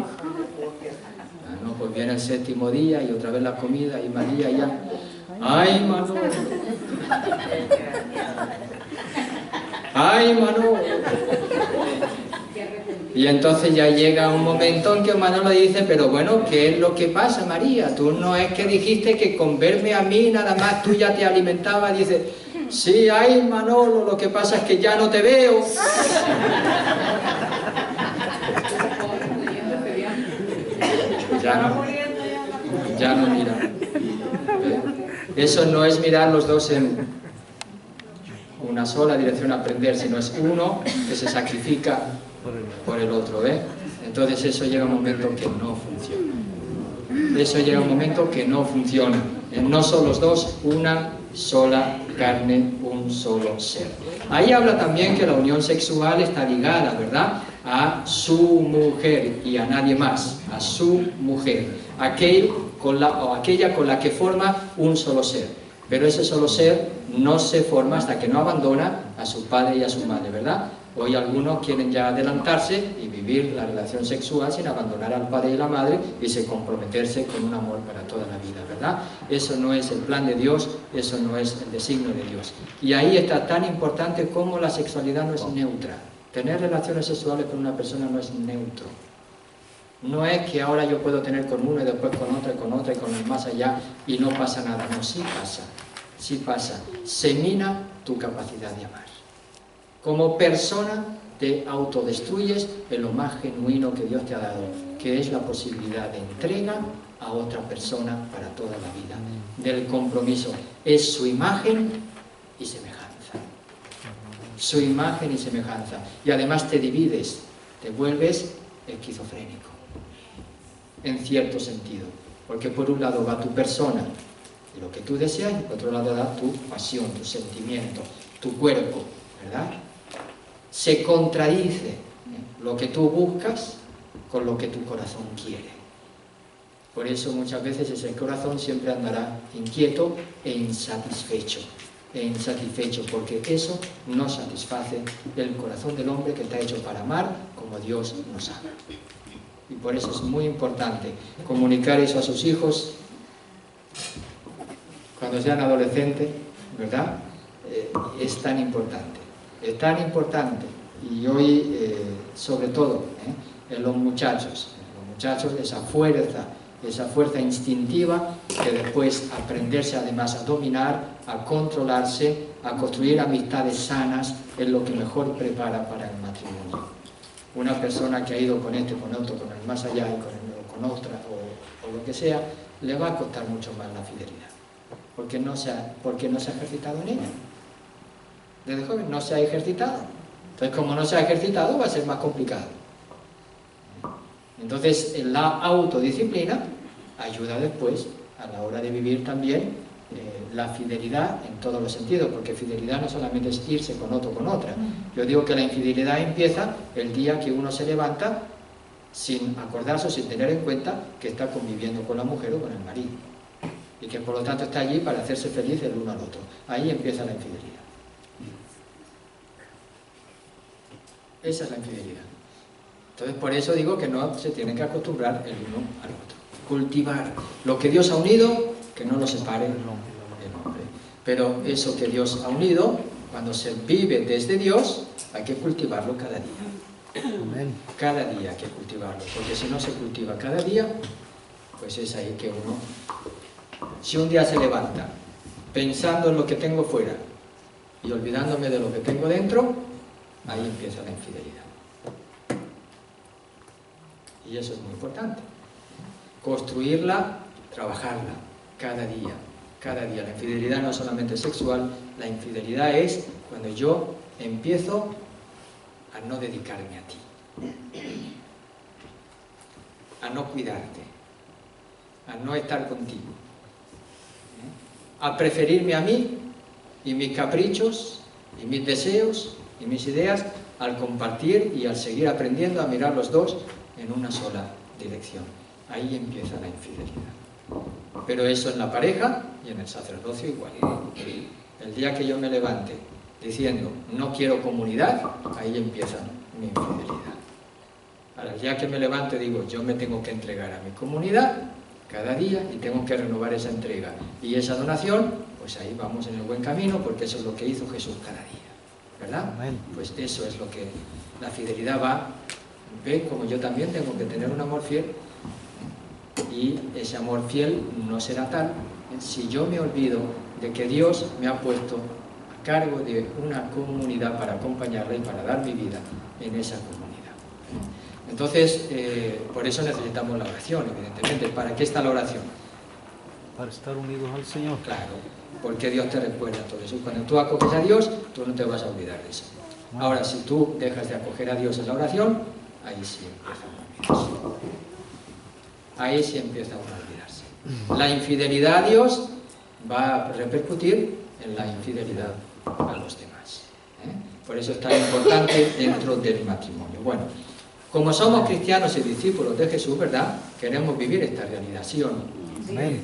Ah, no, pues viene el séptimo día y otra vez la comida y María ya, ¡ay, Manolo! ¡Ay, Manolo! Y entonces ya llega un momento en que Manolo dice, pero bueno, ¿qué es lo que pasa, María? Tú no es que dijiste que con verme a mí nada más tú ya te alimentabas. Dice, sí, ay, Manolo, lo que pasa es que ya no te veo. Ya no mira. Eso no es mirar los dos en una sola dirección a aprender, sino es uno que se sacrifica por el otro, ¿eh? Entonces eso llega un momento que no funciona. Eso llega un momento que no funciona. No son los dos una sola carne, un solo ser. Ahí habla también que la unión sexual está ligada, ¿verdad?, a su mujer y a nadie más, a su mujer, aquella con la que forma un solo ser. Pero ese solo ser no se forma hasta que no abandona a su padre y a su madre, ¿verdad? Hoy algunos quieren ya adelantarse y vivir la relación sexual sin abandonar al padre y la madre y se comprometerse con un amor para toda la vida, ¿verdad? Eso no es el plan de Dios, eso no es el designio de Dios. Y ahí está tan importante como la sexualidad no es neutra. Tener relaciones sexuales con una persona no es neutro. No es que ahora yo puedo tener con uno y después con otra y con el más allá y no pasa nada. No, sí pasa, sí pasa. Se mina tu capacidad de amar. Como persona te autodestruyes en lo más genuino que Dios te ha dado, que es la posibilidad de entrega a otra persona para toda la vida. Del compromiso. Es su imagen y semejanza. Su imagen y semejanza. Y además te divides, te vuelves esquizofrénico. En cierto sentido. Porque por un lado va tu persona, lo que tú deseas, y por otro lado da tu pasión, tu sentimiento, tu cuerpo, ¿verdad? Se contradice lo que tú buscas con lo que tu corazón quiere. Por eso muchas veces ese corazón siempre andará inquieto e insatisfecho, porque eso no satisface el corazón del hombre que está hecho para amar como Dios nos ama. Y por eso es muy importante comunicar eso a sus hijos cuando sean adolescentes, ¿verdad? Es tan importante, y hoy sobre todo en los muchachos esa fuerza instintiva que después aprenderse además a dominar, a controlarse, a construir amistades sanas es lo que mejor prepara para el matrimonio. Una persona que ha ido con este, con otro, con el más allá y con otra o lo que sea, le va a costar mucho más la fidelidad, porque no se ha ejercitado en ella. Desde joven no se ha ejercitado. Entonces, como no se ha ejercitado, va a ser más complicado. Entonces, la autodisciplina ayuda después a la hora de vivir también la fidelidad en todos los sentidos, porque fidelidad no solamente es irse con otro o con otra. Yo digo que la infidelidad empieza el día que uno se levanta sin acordarse o sin tener en cuenta que está conviviendo con la mujer o con el marido, y que por lo tanto está allí para hacerse feliz el uno al otro. Ahí empieza la infidelidad. Esa es la infidelidad. Entonces, por eso digo que no se tienen que acostumbrar el uno al otro. Cultivar lo que Dios ha unido, que no lo separe el hombre. Pero eso que Dios ha unido, cuando se vive desde Dios, hay que cultivarlo cada día. Cada día hay que cultivarlo, porque si no se cultiva cada día, pues es ahí que uno, si un día se levanta pensando en lo que tengo fuera y olvidándome de lo que tengo dentro, ahí empieza la infidelidad. Y eso es muy importante. Construirla, trabajarla, cada día. Cada día. La infidelidad no es solamente sexual, la infidelidad es cuando yo empiezo a no dedicarme a ti, a no cuidarte, a no estar contigo, a preferirme a mí y mis caprichos y mis deseos y mis ideas al compartir y al seguir aprendiendo a mirar los dos en una sola dirección. Ahí empieza la infidelidad. Pero eso en la pareja y en el sacerdocio igual. El día que yo me levante diciendo no quiero comunidad, ahí empieza mi infidelidad. Ahora, el día que me levante digo yo me tengo que entregar a mi comunidad cada día y tengo que renovar esa entrega y esa donación, pues ahí vamos en el buen camino, porque eso es lo que hizo Jesús cada día, ¿verdad? Pues eso es lo que la fidelidad va. ¿Ve? Como yo también tengo que tener un amor fiel, y ese amor fiel no será tal si yo me olvido de que Dios me ha puesto a cargo de una comunidad para acompañarla y para dar mi vida en esa comunidad. Entonces, por eso necesitamos la oración, evidentemente. ¿Para qué está la oración? Para estar unidos al Señor. Claro, porque Dios te recuerda todo eso. Cuando tú acoges a Dios, tú no te vas a olvidar de eso. Ahora, si tú dejas de acoger a Dios en la oración, ahí sí empieza a olvidarse. Ahí sí empieza a olvidarse. La infidelidad a Dios va a repercutir en la infidelidad a los demás. Por eso es tan importante dentro del matrimonio. Bueno, como somos cristianos y discípulos de Jesús, ¿verdad? Queremos vivir esta realidad, ¿sí o no? Amén.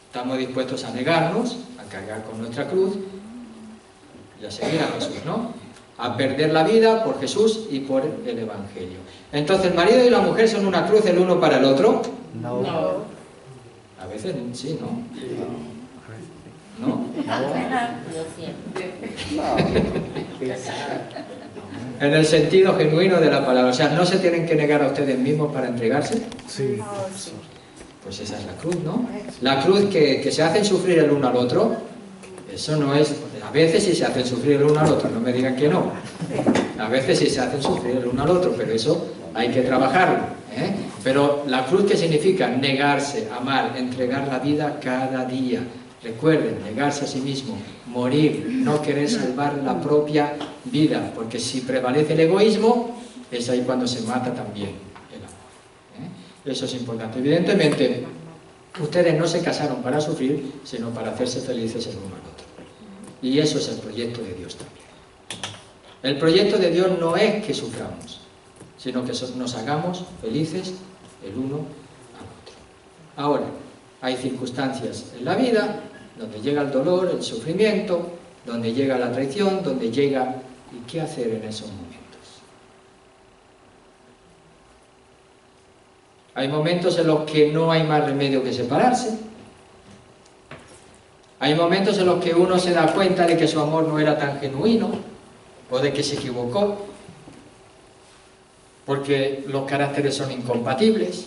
Estamos dispuestos a negarnos, a cargar con nuestra cruz y a seguir a Jesús, ¿no? A perder la vida por Jesús y por el Evangelio. Entonces, ¿el marido y la mujer son una cruz el uno para el otro? No. A veces sí, ¿no? ¿No? Yo siempre. En el sentido genuino de la palabra. O sea, ¿no se tienen que negar a ustedes mismos para entregarse? Sí. Pues esa es la cruz, ¿no? La cruz que se hacen sufrir el uno al otro, eso no es... A veces sí se hacen sufrir el uno al otro, no me digan que no. A veces sí se hacen sufrir el uno al otro, pero eso hay que trabajarlo, ¿eh? Pero la cruz, ¿qué significa? Negarse, amar, entregar la vida cada día. Recuerden, negarse a sí mismo, morir, no querer salvar la propia vida, porque si prevalece el egoísmo, es ahí cuando se mata también el amor, ¿eh? Eso es importante. Evidentemente, Ustedes no se casaron para sufrir, sino para hacerse felices el uno al otro. Y eso es el proyecto de Dios también. El proyecto de Dios no es que suframos, sino que nos hagamos felices el uno al otro. Ahora, hay circunstancias en la vida donde llega el dolor, el sufrimiento, donde llega la traición, donde llega... ¿Y qué hacer en esos momentos? Hay momentos en los que no hay más remedio que separarse. Hay momentos en los que uno se da cuenta de que su amor no era tan genuino, o de que se equivocó, porque los caracteres son incompatibles.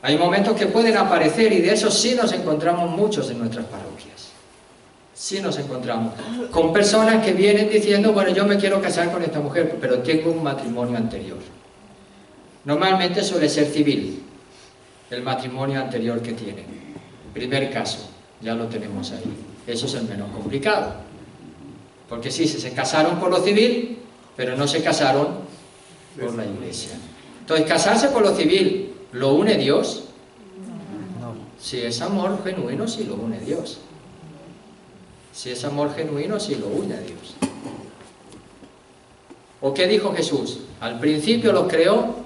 Hay momentos que pueden aparecer, y de esos sí nos encontramos muchos en nuestras parroquias. Sí nos encontramos con personas que vienen diciendo, bueno, yo me quiero casar con esta mujer, pero tengo un matrimonio anterior. Normalmente suele ser civil, el matrimonio anterior que tienen. Primer caso, ya lo tenemos ahí. Eso es el menos complicado. Porque sí, se casaron por lo civil, pero no se casaron por la Iglesia. Entonces, casarse por lo civil, ¿lo une Dios? No. Si es amor genuino, sí lo une Dios. Si es amor genuino, sí lo une a Dios. ¿O qué dijo Jesús? Al principio los creó,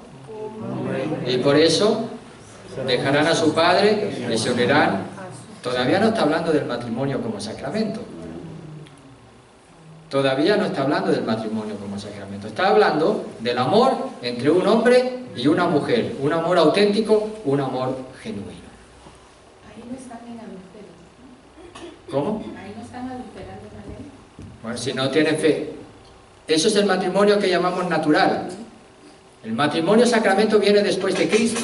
y por eso dejarán a su padre y se unirán. Todavía no está hablando del matrimonio como sacramento. Todavía no está hablando del matrimonio como sacramento. Está hablando del amor entre un hombre y una mujer. Un amor auténtico, un amor genuino. Ahí no están en adulterio. ¿Cómo? Ahí no están adulterando la ley. Bueno, si no tienen fe. Eso es el matrimonio que llamamos natural. El matrimonio sacramento viene después de Cristo.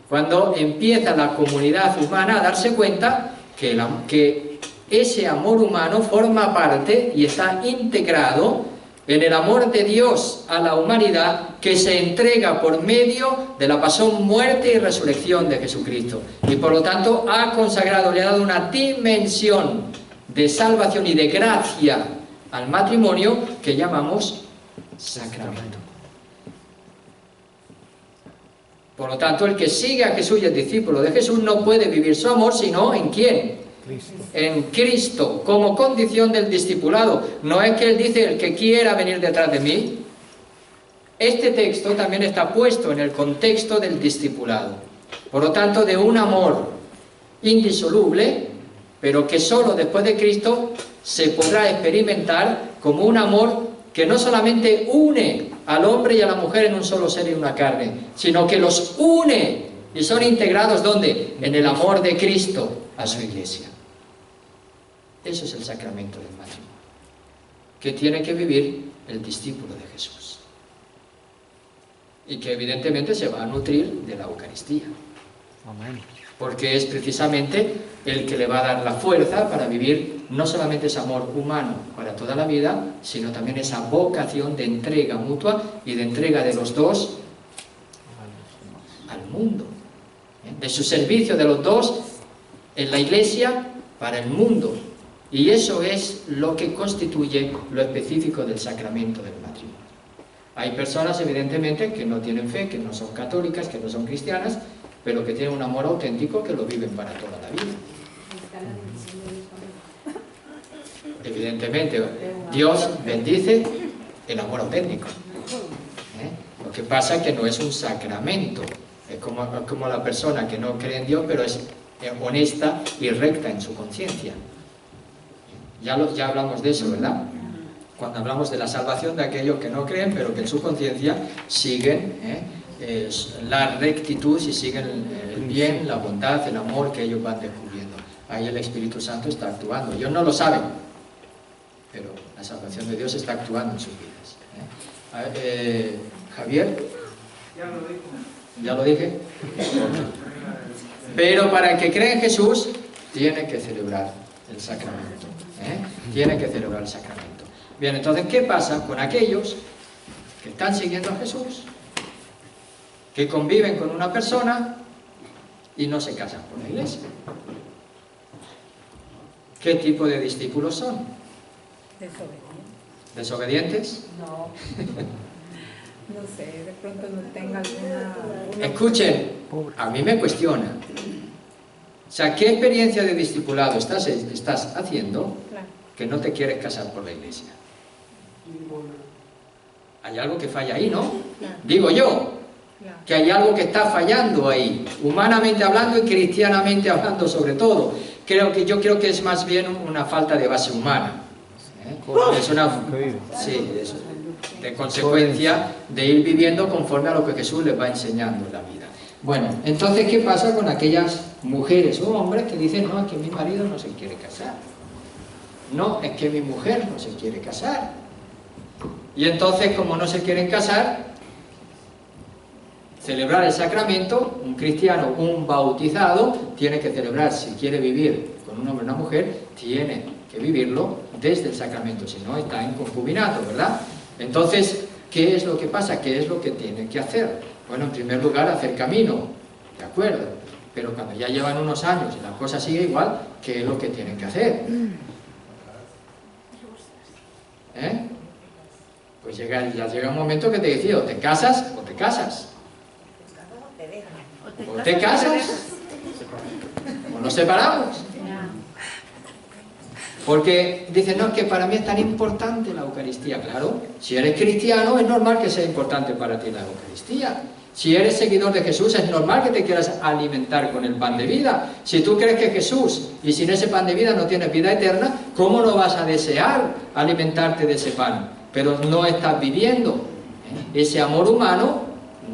Cuando empieza la comunidad humana a darse cuenta que ese amor humano forma parte y está integrado en el amor de Dios a la humanidad, que se entrega por medio de la pasión, muerte y resurrección de Jesucristo. Y por lo tanto ha consagrado, le ha dado una dimensión de salvación y de gracia al matrimonio que llamamos sacramento. Por lo tanto, el que sigue a Jesús y es discípulo de Jesús no puede vivir su amor sino ¿en quién? Cristo. En Cristo, como condición del discipulado. No es que Él dice, el que quiera venir detrás de mí. Este texto también está puesto en el contexto del discipulado. Por lo tanto, de un amor indisoluble, pero que solo después de Cristo se podrá experimentar como un amor que no solamente une al hombre y a la mujer en un solo ser y una carne, sino que los une y son integrados, ¿dónde? En el amor de Cristo a su Iglesia. Eso es el sacramento del matrimonio, que tiene que vivir el discípulo de Jesús. Y que evidentemente se va a nutrir de la Eucaristía. Amén. Porque es precisamente el que le va a dar la fuerza para vivir no solamente ese amor humano para toda la vida, sino también esa vocación de entrega mutua y de entrega de los dos al mundo. De su servicio de los dos en la Iglesia para el mundo. Y eso es lo que constituye lo específico del sacramento del matrimonio. Hay personas, evidentemente, que no tienen fe, que no son católicas, que no son cristianas, pero que tienen un amor auténtico que lo viven para toda la vida. Evidentemente, Dios bendice el amor auténtico. Lo que pasa es que no es un sacramento. Es como la persona que no cree en Dios, pero es honesta y recta en su conciencia. Ya hablamos de eso, ¿verdad? Cuando hablamos de la salvación de aquellos que no creen, pero que en su conciencia siguen la rectitud y siguen el bien, la bondad, el amor que ellos van descubriendo. Ahí el Espíritu Santo está actuando. Ellos no lo saben, pero la salvación de Dios está actuando en sus vidas. Javier. ¿Ya lo dije? Pero para el que cree en Jesús, tiene que celebrar el sacramento. Tiene que celebrar el sacramento. Bien, entonces, ¿qué pasa con aquellos que están siguiendo a Jesús, que conviven con una persona y no se casan con la Iglesia? ¿Qué tipo de discípulos son? ¿Desobedientes? No. No sé, de pronto no tenga alguna... Escuchen, a mí me cuestiona. O sea, ¿qué experiencia de discipulado estás haciendo que no te quieres casar por la iglesia? Hay algo que falla ahí, ¿no? Digo yo, que hay algo que está fallando ahí, humanamente hablando y cristianamente hablando sobre todo. Yo creo que es más bien una falta de base humana. Es una... Sí, es de consecuencia de ir viviendo conforme a lo que Jesús les va enseñando en la vida. Bueno, entonces, ¿qué pasa con aquellas mujeres o hombres que dicen, no, es que mi marido no se quiere casar? No, es que mi mujer no se quiere casar. Y entonces, como no se quieren casar, celebrar el sacramento, un cristiano, un bautizado, tiene que celebrar, si quiere vivir con un hombre o una mujer, tiene que vivirlo desde el sacramento, si no está en concubinato, ¿verdad? Entonces, ¿qué es lo que pasa? ¿Qué es lo que tiene que hacer? Bueno, en primer lugar, hacer camino, ¿de acuerdo? Pero cuando ya llevan unos años y la cosa sigue igual, ¿qué es lo que tienen que hacer? Pues ya llega un momento que te decía, o te casas o te casas. O te casas o nos separamos. Porque dicen, no, es que para mí es tan importante la Eucaristía. Claro, si eres cristiano es normal que sea importante para ti la Eucaristía. Si eres seguidor de Jesús es normal que te quieras alimentar con el pan de vida. Si tú crees que Jesús y sin ese pan de vida no tienes vida eterna, ¿cómo no vas a desear alimentarte de ese pan? Pero no estás viviendo ese amor humano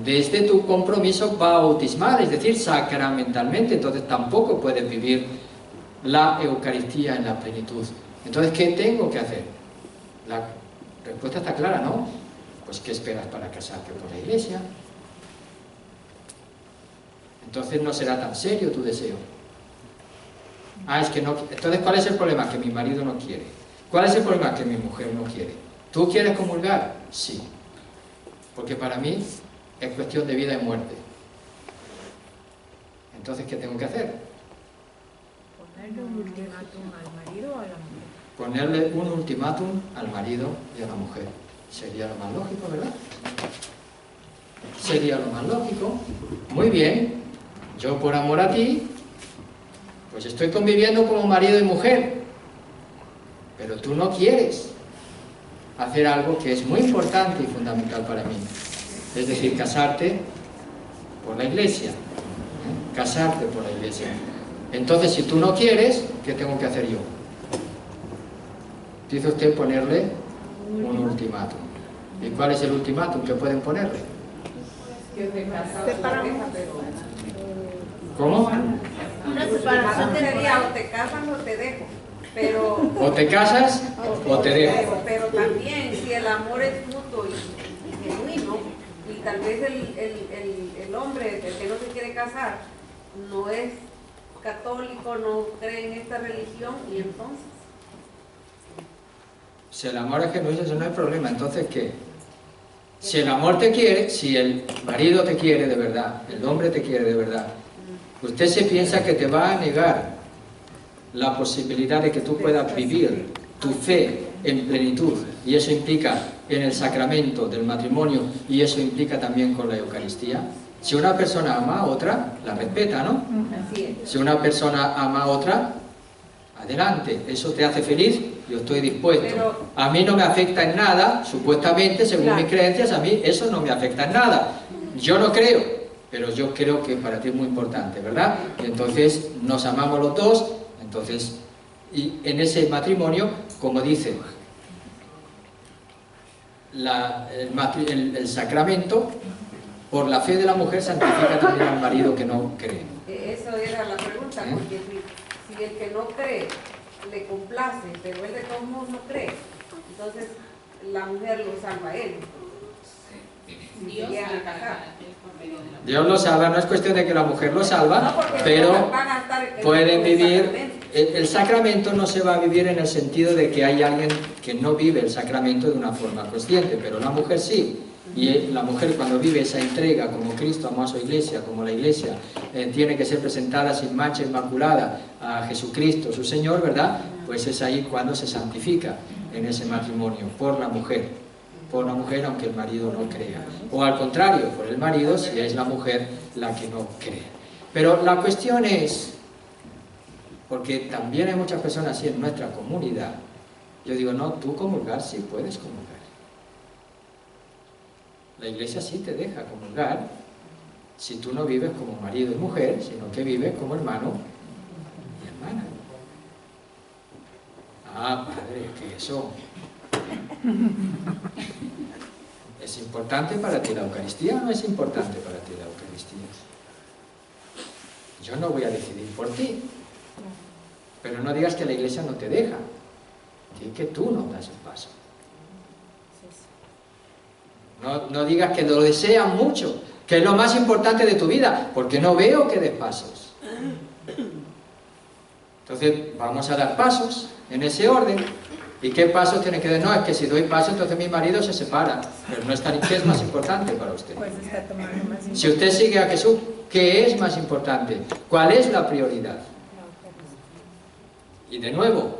desde tu compromiso bautismal, es decir, sacramentalmente. Entonces tampoco puedes vivir la Eucaristía en la plenitud. Entonces, ¿qué tengo que hacer? La respuesta está clara, ¿no? Pues, ¿qué esperas para casarte por la iglesia? Entonces no será tan serio tu deseo. Es que no... Entonces, ¿cuál es el problema? Que mi marido no quiere. ¿Cuál es el problema? Que mi mujer no quiere. ¿Tú quieres comulgar? Sí. Porque para mí es cuestión de vida y muerte. Entonces, ¿qué tengo que hacer? ¿Ponerle un ultimátum al marido o a la mujer? Ponerle un ultimátum al marido y a la mujer. Sería lo más lógico, ¿verdad? Sería lo más lógico. Muy bien, yo por amor a ti, pues estoy conviviendo como marido y mujer, pero tú no quieres hacer algo que es muy importante y fundamental para mí. Es decir, casarte por la iglesia. Casarte por la iglesia. Entonces, si tú no quieres, ¿qué tengo que hacer yo? Dice usted ponerle un ultimátum. ¿Y cuál es el ultimátum que pueden ponerle? Que te casas ¿Cómo? Una separación sería o te casas o te dejo, pero... O te casas o te dejo. Pero también, si el amor es mutuo y genuino, y tal vez el hombre, el que no se quiere casar, no es católico, no cree en esta religión, y entonces... Si el amor es genuino, eso no hay problema. Entonces, ¿qué? Si el amor te quiere, si el marido te quiere de verdad, el hombre te quiere de verdad, usted se piensa que te va a negar la posibilidad de que tú puedas vivir tu fe en plenitud, y eso implica en el sacramento del matrimonio, y eso implica también con la Eucaristía. Si una persona ama a otra, la respeta, ¿no? Si una persona ama a otra, adelante, eso te hace feliz, yo estoy dispuesto. A mí no me afecta en nada, supuestamente, según mis creencias, a mí eso no me afecta en nada. Yo no creo, pero yo creo que para ti es muy importante, ¿verdad? Y entonces nos amamos los dos, entonces, y en ese matrimonio, como dice el sacramento, por la fe de la mujer santifica también al marido que no cree. Eso era la pregunta, porque si el que no cree le complace, pero él de todos modos no cree, entonces la mujer lo salva a él. Dios Llegan a casar. Dios lo salva, no es cuestión de que la mujer lo salva, pero pueden vivir. El sacramento no se va a vivir en el sentido de que hay alguien que no vive el sacramento de una forma consciente, pero la mujer sí. Y la mujer, cuando vive esa entrega como Cristo amó a su iglesia, como la iglesia tiene que ser presentada sin mancha, inmaculada a Jesucristo, su Señor, ¿verdad? Pues es ahí cuando se santifica en ese matrimonio, por la mujer, aunque el marido no crea. O al contrario, por el marido, si es la mujer la que no cree. Pero la cuestión es, Porque también hay muchas personas así en nuestra comunidad. Yo digo, no, tú comulgar sí puedes comulgar. La iglesia sí te deja comulgar si tú no vives como marido y mujer, sino que vives como hermano y hermana. Ah, padre, que eso es importante para ti la Eucaristía o no es importante para ti la Eucaristía. Yo no voy a decidir por ti, pero no digas que la iglesia no te deja, di que tú no das el paso. No digas que lo deseas mucho, que es lo más importante de tu vida, porque no veo que des pasos. Entonces vamos a dar pasos en ese orden. ¿Y qué pasos tiene que dar? No, es que si doy pasos entonces mi marido se separa, pero no está. ¿Qué es más importante para usted? Pues está tomando más Si usted sigue a Jesús, ¿qué es más importante? ¿Cuál es la prioridad? Y de nuevo,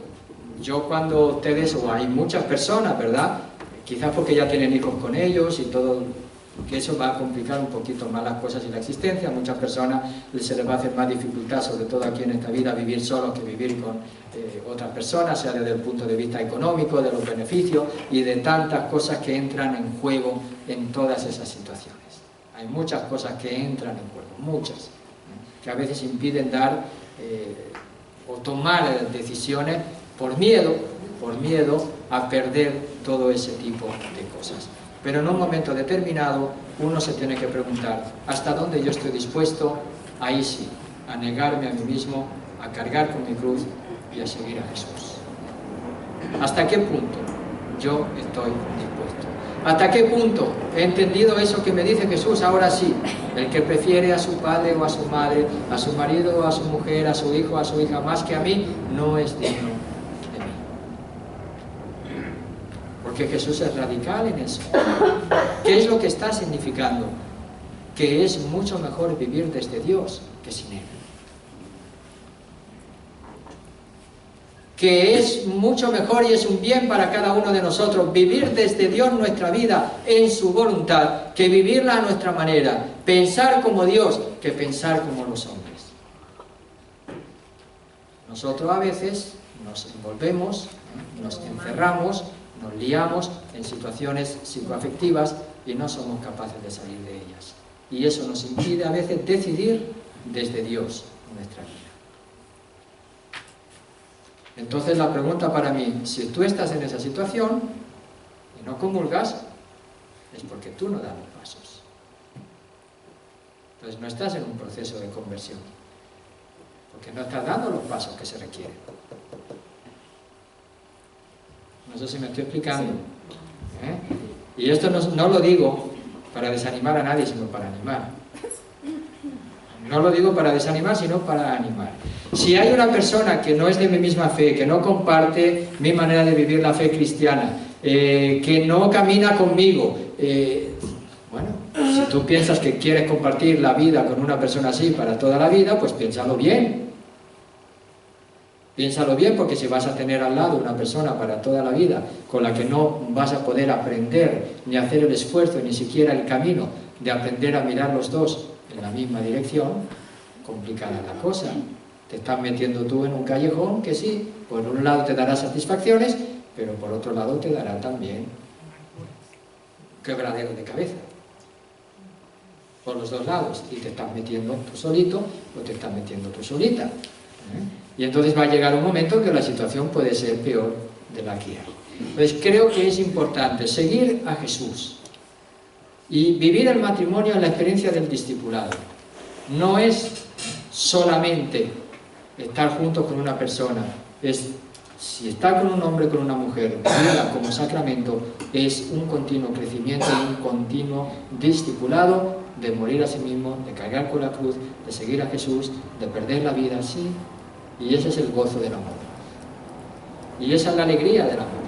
yo cuando ustedes, o hay muchas personas, ¿verdad? Quizás porque ya tienen hijos con ellos y todo, que eso va a complicar un poquito más las cosas y la existencia. A muchas personas se les va a hacer más dificultad, sobre todo aquí en esta vida, vivir solos que vivir con otras personas, sea desde el punto de vista económico, de los beneficios y de tantas cosas que entran en juego en todas esas situaciones. Hay muchas cosas que entran en juego, muchas, que a veces impiden dar o tomar decisiones por miedo a perder todo ese tipo de cosas. Pero en un momento determinado uno se tiene que preguntar hasta dónde yo estoy dispuesto, ahí sí, a negarme a mí mismo, a cargar con mi cruz y a seguir a Jesús. ¿Hasta qué punto yo estoy dispuesto? ¿Hasta qué punto he entendido eso que me dice Jesús? Ahora sí, el que prefiere a su padre o a su madre, a su marido o a su mujer, a su hijo o a su hija más que a mí, no es digno de mí. Porque Jesús es radical en eso. ¿Qué es lo que está significando? Que es mucho mejor vivir desde Dios que sin Él. Que es mucho mejor y es un bien para cada uno de nosotros vivir desde Dios nuestra vida en su voluntad, que vivirla a nuestra manera, pensar como Dios, que pensar como los hombres. Nosotros a veces nos envolvemos, nos encerramos, nos liamos en situaciones psicoafectivas y no somos capaces de salir de ellas. Y eso nos impide a veces decidir desde Dios nuestra vida. Entonces la pregunta para mí, si tú estás en esa situación y no comulgas, es porque tú no das los pasos. Entonces no estás en un proceso de conversión, porque no estás dando los pasos que se requieren. No sé si me estoy explicando. Y esto no lo digo para desanimar a nadie, sino para animar. No lo digo para desanimar, sino para animar. Si hay una persona que no es de mi misma fe, que no comparte mi manera de vivir la fe cristiana, que no camina conmigo, bueno, si tú piensas que quieres compartir la vida con una persona así para toda la vida, pues piénsalo bien. Piénsalo bien, porque si vas a tener al lado una persona para toda la vida con la que no vas a poder aprender, ni hacer el esfuerzo, ni siquiera el camino de aprender a mirar los dos en la misma dirección, complicada la cosa. Te estás metiendo tú en un callejón que sí, por un lado te dará satisfacciones, pero por otro lado te dará también quebradero de cabeza. Por los dos lados. Y te estás metiendo tú solito o te estás metiendo tú solita. Y entonces va a llegar un momento que la situación puede ser peor de la que hay. Entonces creo que es importante seguir a Jesús y vivir el matrimonio en la experiencia del discipulado. No es solamente estar juntos con una persona, es, si está con un hombre, con una mujer, vivirla como sacramento, es un continuo crecimiento y un continuo discipulado de morir a sí mismo, de cargar con la cruz, de seguir a Jesús, de perder la vida, sí, y ese es el gozo del amor. Y esa es la alegría del amor.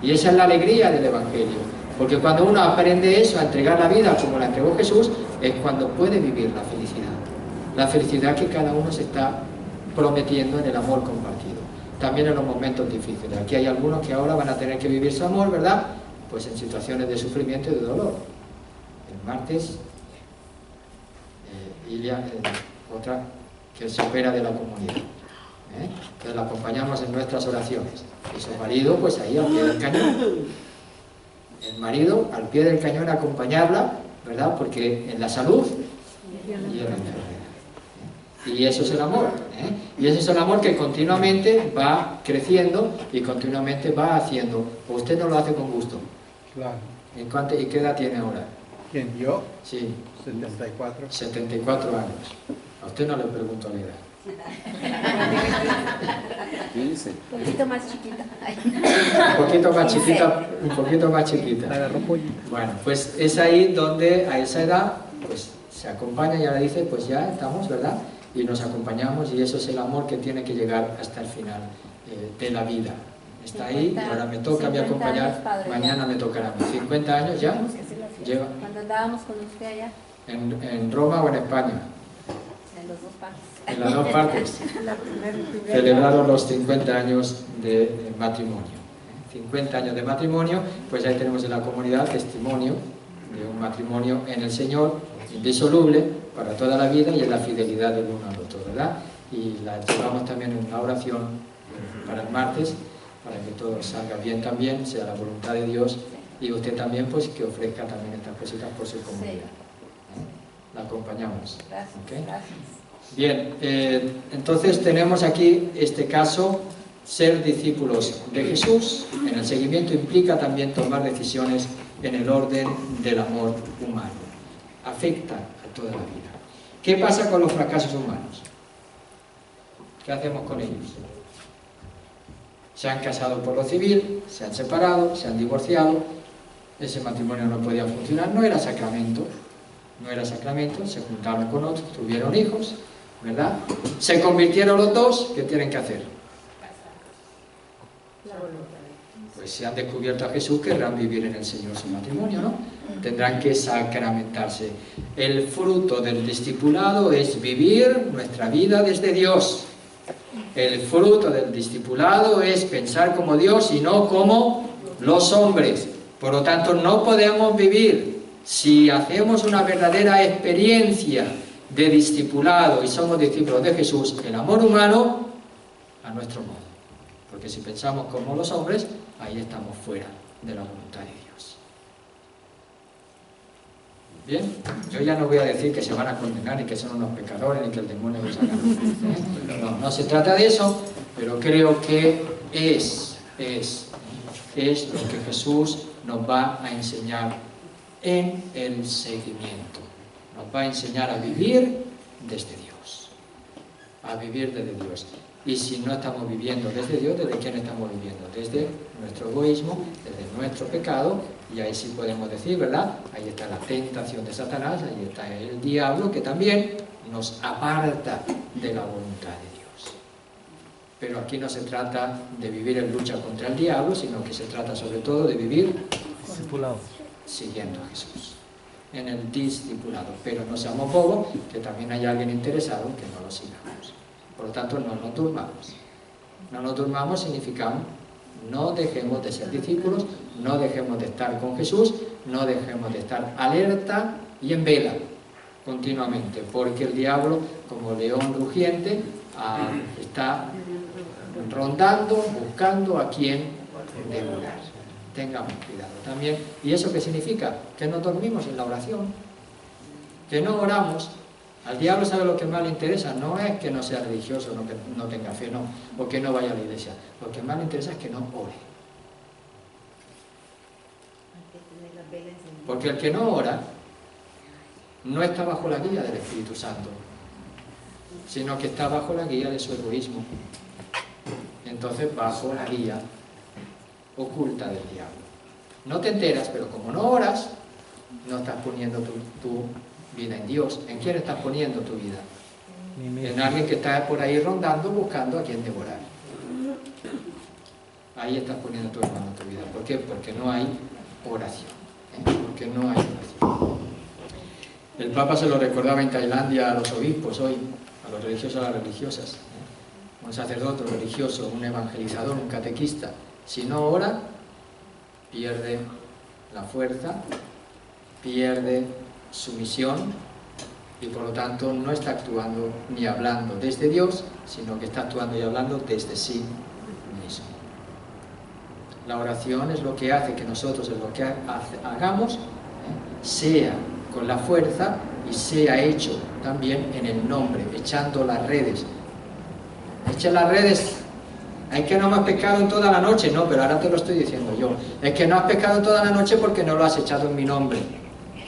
Y esa es la alegría del Evangelio. Porque cuando uno aprende eso, a entregar la vida como la entregó Jesús, es cuando puede vivir la felicidad. La felicidad que cada uno se está prometiendo en el amor compartido. También en los momentos difíciles. Aquí hay algunos que ahora van a tener que vivir su amor, ¿verdad? Pues en situaciones de sufrimiento y de dolor. El martes, Ilia, otra que se opera de la comunidad. Entonces la acompañamos en nuestras oraciones. Y su marido, pues ahí al pie del cañón. El marido al pie del cañón a acompañarla, ¿verdad? Porque en la salud y en la enfermedad. Y eso es el amor, y eso es el amor que continuamente va creciendo y continuamente va haciendo. O usted no lo hace con gusto. Claro. ¿Y qué edad tiene ahora? ¿Quién? ¿Yo? Sí, 74. 74 años. A usted no le pregunto la edad. 15. Un poquito más chiquita. Un poquito más chiquita, un poquito más chiquita. La agarró pollita. Bueno, pues es ahí donde a esa edad pues se acompaña y ahora dice, pues ya estamos, ¿verdad? Y nos acompañamos y eso es el amor que tiene que llegar hasta el final de la vida. Está ahí y ahora me toca a mí acompañar, mañana me tocará a mí. 50 años ya lleva Cuando andábamos con usted allá, en Roma o en España, en los dos partes. en las dos partes, celebraron los 50 años de matrimonio. 50 años de matrimonio, pues ahí tenemos en la comunidad testimonio de un matrimonio en el Señor, indisoluble para toda la vida y en la fidelidad del uno al otro, ¿verdad? Y la llevamos también en una oración para el martes, para que todo salga bien también, sea la voluntad de Dios, y usted también pues que ofrezca también estas cositas por su comunidad. La acompañamos. Gracias, ¿Ok? gracias. Bien, entonces tenemos aquí este caso, ser discípulos de Jesús. En el seguimiento implica también tomar decisiones en el orden del amor humano. Afecta a toda la vida. ¿Qué pasa con los fracasos humanos? ¿Qué hacemos con ellos? Se han casado por lo civil, se han separado, se han divorciado, ese matrimonio no podía funcionar, no era sacramento, se juntaron con otros, tuvieron hijos, ¿verdad? Se convirtieron los dos, ¿qué tienen que hacer? Pues si han descubierto a Jesús, querrán vivir en el Señor su matrimonio, ¿no? Tendrán que sacramentarse. El fruto del discipulado es vivir nuestra vida desde Dios. El fruto del discipulado es pensar como Dios y no como los hombres. Por lo tanto, no podemos vivir, si hacemos una verdadera experiencia de discipulado y somos discípulos de Jesús, el amor humano a nuestro modo. Porque si pensamos como los hombres, ahí estamos fuera de la voluntad de Dios. Bien, yo ya no voy a decir que se van a condenar, ni que son unos pecadores, ni que el demonio los haga. No se trata de eso, pero creo que es lo que Jesús nos va a enseñar en el seguimiento. Nos va a enseñar a vivir desde Dios. A vivir desde Dios. Y si no estamos viviendo desde Dios, ¿desde quién estamos viviendo? Desde nuestro egoísmo, desde nuestro pecado, y ahí sí podemos decir, ¿verdad? Ahí está la tentación de Satanás, ahí está el diablo, que también nos aparta de la voluntad de Dios. Pero aquí no se trata de vivir en lucha contra el diablo, sino que se trata sobre todo de vivir Discipulado. siguiendo a Jesús, en el discipulado. Pero no seamos bobos, que también hay alguien interesado en que no lo sigamos. Por lo tanto, no nos durmamos. No nos durmamos significa no dejemos de ser discípulos, no dejemos de estar con Jesús, no dejemos de estar alerta y en vela continuamente, porque el diablo, como león rugiente, está rondando, buscando a quien devorar. Tengamos cuidado también. ¿Y eso qué significa? Que no dormimos en la oración, que no oramos. Al diablo, ¿sabe lo que más le interesa? No es que no sea religioso, no, que no tenga fe, no, o que no vaya a la iglesia. Lo que más le interesa es que no ore. Porque el que no ora no está bajo la guía del Espíritu Santo, sino que está bajo la guía de su egoísmo. Entonces, bajo la guía oculta del diablo. No te enteras, pero como no oras, no estás poniendo tu vida en Dios. ¿En quién estás poniendo tu vida? En alguien que está por ahí rondando, buscando a quien devorar. Ahí estás poniendo tu hermano tu vida. ¿Por qué? Porque no hay oración. Porque no hay oración. El Papa se lo recordaba en Tailandia a los obispos hoy, a los religiosos, a las religiosas. Un sacerdote, un religioso, un evangelizador, un catequista, si no ora, pierde la fuerza, pierde su misión y por lo tanto no está actuando ni hablando desde Dios, sino que está actuando y hablando desde sí mismo. La oración es lo que hace que nosotros, en lo que hagamos, sea con la fuerza y sea hecho también en el nombre, echando las redes. Echa las redes. Es que no me has pescado en toda la noche. No, pero ahora te lo estoy diciendo yo. Es que no has pescado en toda la noche porque no lo has echado en mi nombre.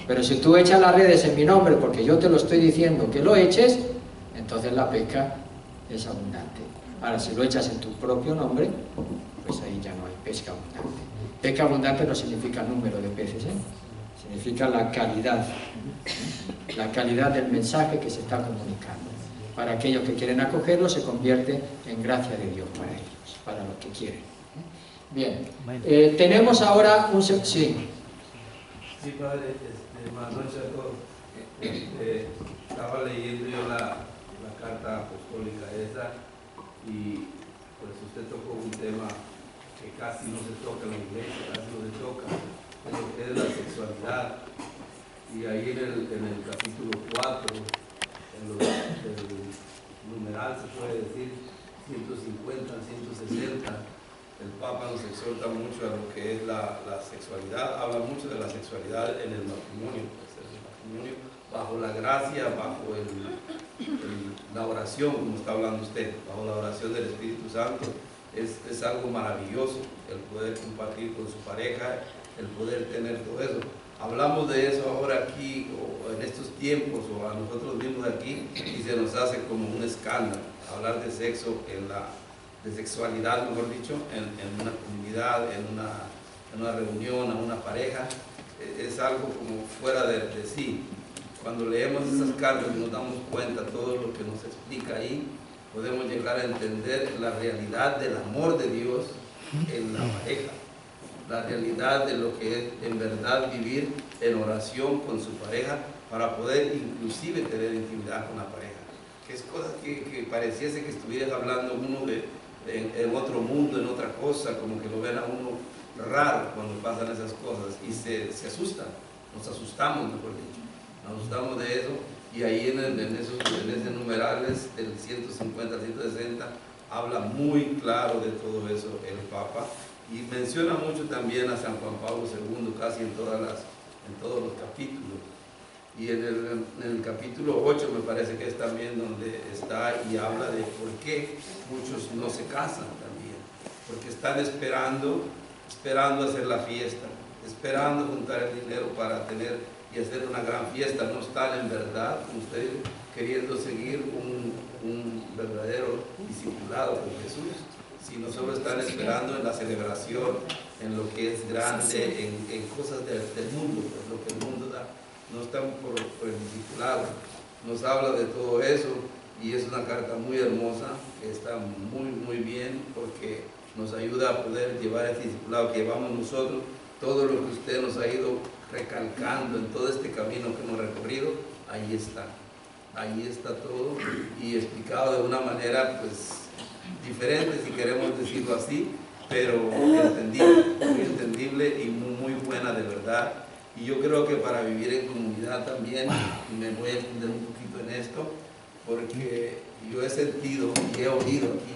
Pero si tú echas las redes en mi nombre porque yo te lo estoy diciendo que lo eches, entonces la pesca es abundante. Ahora, si lo echas en tu propio nombre, pues ahí ya no hay pesca abundante. Pesca abundante no significa el número de peces, significa la calidad del mensaje que se está comunicando. Para aquellos que quieren acogerlo, se convierte en gracia de Dios para ellos, para los que quieren. Bien, tenemos ahora un... Sí. Sí, padre, buenas noches a todos. Estaba leyendo yo la carta apostólica esa y pues usted tocó un tema que casi no se toca en la iglesia, casi no se toca, lo que es la sexualidad. Y ahí en el capítulo 4, en el numeral se puede decir 150, 160, el Papa nos exhorta mucho a lo que es la sexualidad, habla mucho de la sexualidad en el matrimonio, pues, el matrimonio bajo la gracia, bajo la oración, como está hablando usted, bajo la oración del Espíritu Santo, es algo maravilloso el poder compartir con su pareja, el poder tener todo eso. Hablamos de eso ahora aquí, o en estos tiempos, o a nosotros mismos aquí, y se nos hace como un escándalo hablar de sexo, de sexualidad, mejor dicho, en una comunidad, en una reunión, a una pareja. Es algo como fuera de sí. Cuando leemos esas cartas y nos damos cuenta de todo lo que nos explica ahí, podemos llegar a entender la realidad del amor de Dios en la pareja, la realidad de lo que es en verdad vivir en oración con su pareja para poder inclusive tener intimidad con la pareja, que es cosa que pareciese que estuvieras hablando uno en otro mundo, en otra cosa, como que lo ven a uno raro cuando pasan esas cosas y se asustan, nos asustamos, mejor dicho, nos asustamos de eso. Y ahí en ese numerales del 150 al 160 habla muy claro de todo eso el Papa, y menciona mucho también a San Juan Pablo II casi en todos los capítulos. Y en el capítulo 8 me parece que es también donde está y habla de por qué muchos no se casan también, porque están esperando hacer la fiesta, esperando juntar el dinero para tener y hacer una gran fiesta. No están en verdad, como ustedes, queriendo seguir un verdadero discipulado con Jesús, sino solo están esperando en la celebración, en lo que es grande, en cosas del mundo, pues, lo que el mundo da. No están por el discipulado. Nos habla de todo eso y es una carta muy hermosa, que está muy bien, porque nos ayuda a poder llevar este discipulado que llevamos nosotros, todo lo que usted nos ha ido recalcando en todo este camino que hemos recorrido. Ahí está todo, y explicado de una manera pues diferente, si queremos decirlo así, pero entendible, muy entendible y muy buena de verdad. Y yo creo que para vivir en comunidad también, me voy a entender un poquito en esto, porque yo he sentido y he oído aquí,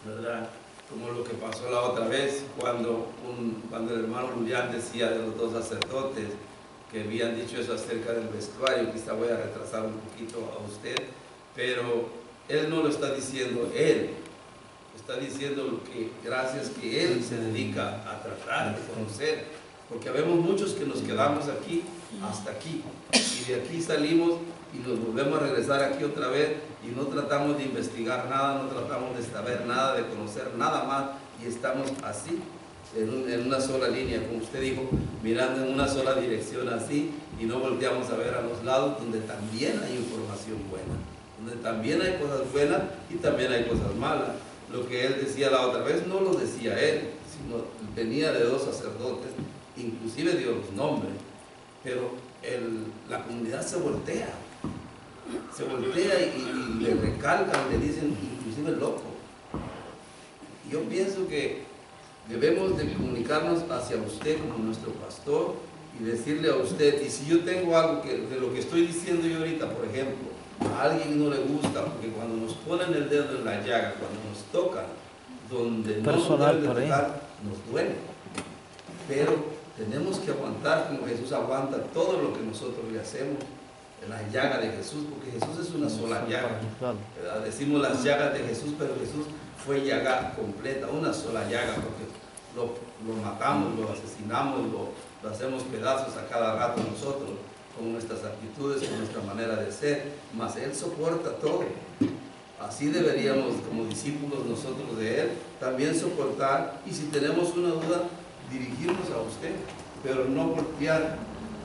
¿verdad?, como lo que pasó la otra vez, cuando el hermano Julián decía de los dos sacerdotes que habían dicho eso acerca del vestuario. Quizá voy a retrasar un poquito a usted, pero él no lo está diciendo él, está diciendo lo que, gracias que él se dedica a tratar de conocer, porque habemos muchos que nos quedamos aquí, hasta aquí, y de aquí salimos y nos volvemos a regresar aquí otra vez y no tratamos de investigar nada, no tratamos de saber nada, de conocer nada más, y estamos así, en una sola línea, como usted dijo, mirando en una sola dirección así, y no volteamos a ver a los lados donde también hay información buena, donde también hay cosas buenas y también hay cosas malas. Lo que él decía la otra vez no lo decía él, sino venía de dos sacerdotes, inclusive dio los nombres, pero la comunidad se voltea y le recalcan, le dicen inclusive loco. Yo pienso que debemos de comunicarnos hacia usted como nuestro pastor y decirle a usted, y si yo tengo algo de lo que estoy diciendo yo ahorita, por ejemplo, a alguien no le gusta, porque cuando nos ponen el dedo en la llaga, cuando nos tocan, donde no nos deben de tocar, nos duele. Pero tenemos que aguantar como Jesús aguanta todo lo que nosotros le hacemos en la llaga de Jesús, porque Jesús es una sola llaga. Decimos las llagas de Jesús, pero Jesús fue llaga completa, una sola llaga, porque lo matamos, lo asesinamos, lo hacemos pedazos a cada rato nosotros, con nuestras actitudes, con nuestra manera de ser, mas Él soporta todo. Así deberíamos, como discípulos nosotros de Él, también soportar, y si tenemos una duda, dirigirnos a usted, pero no golpear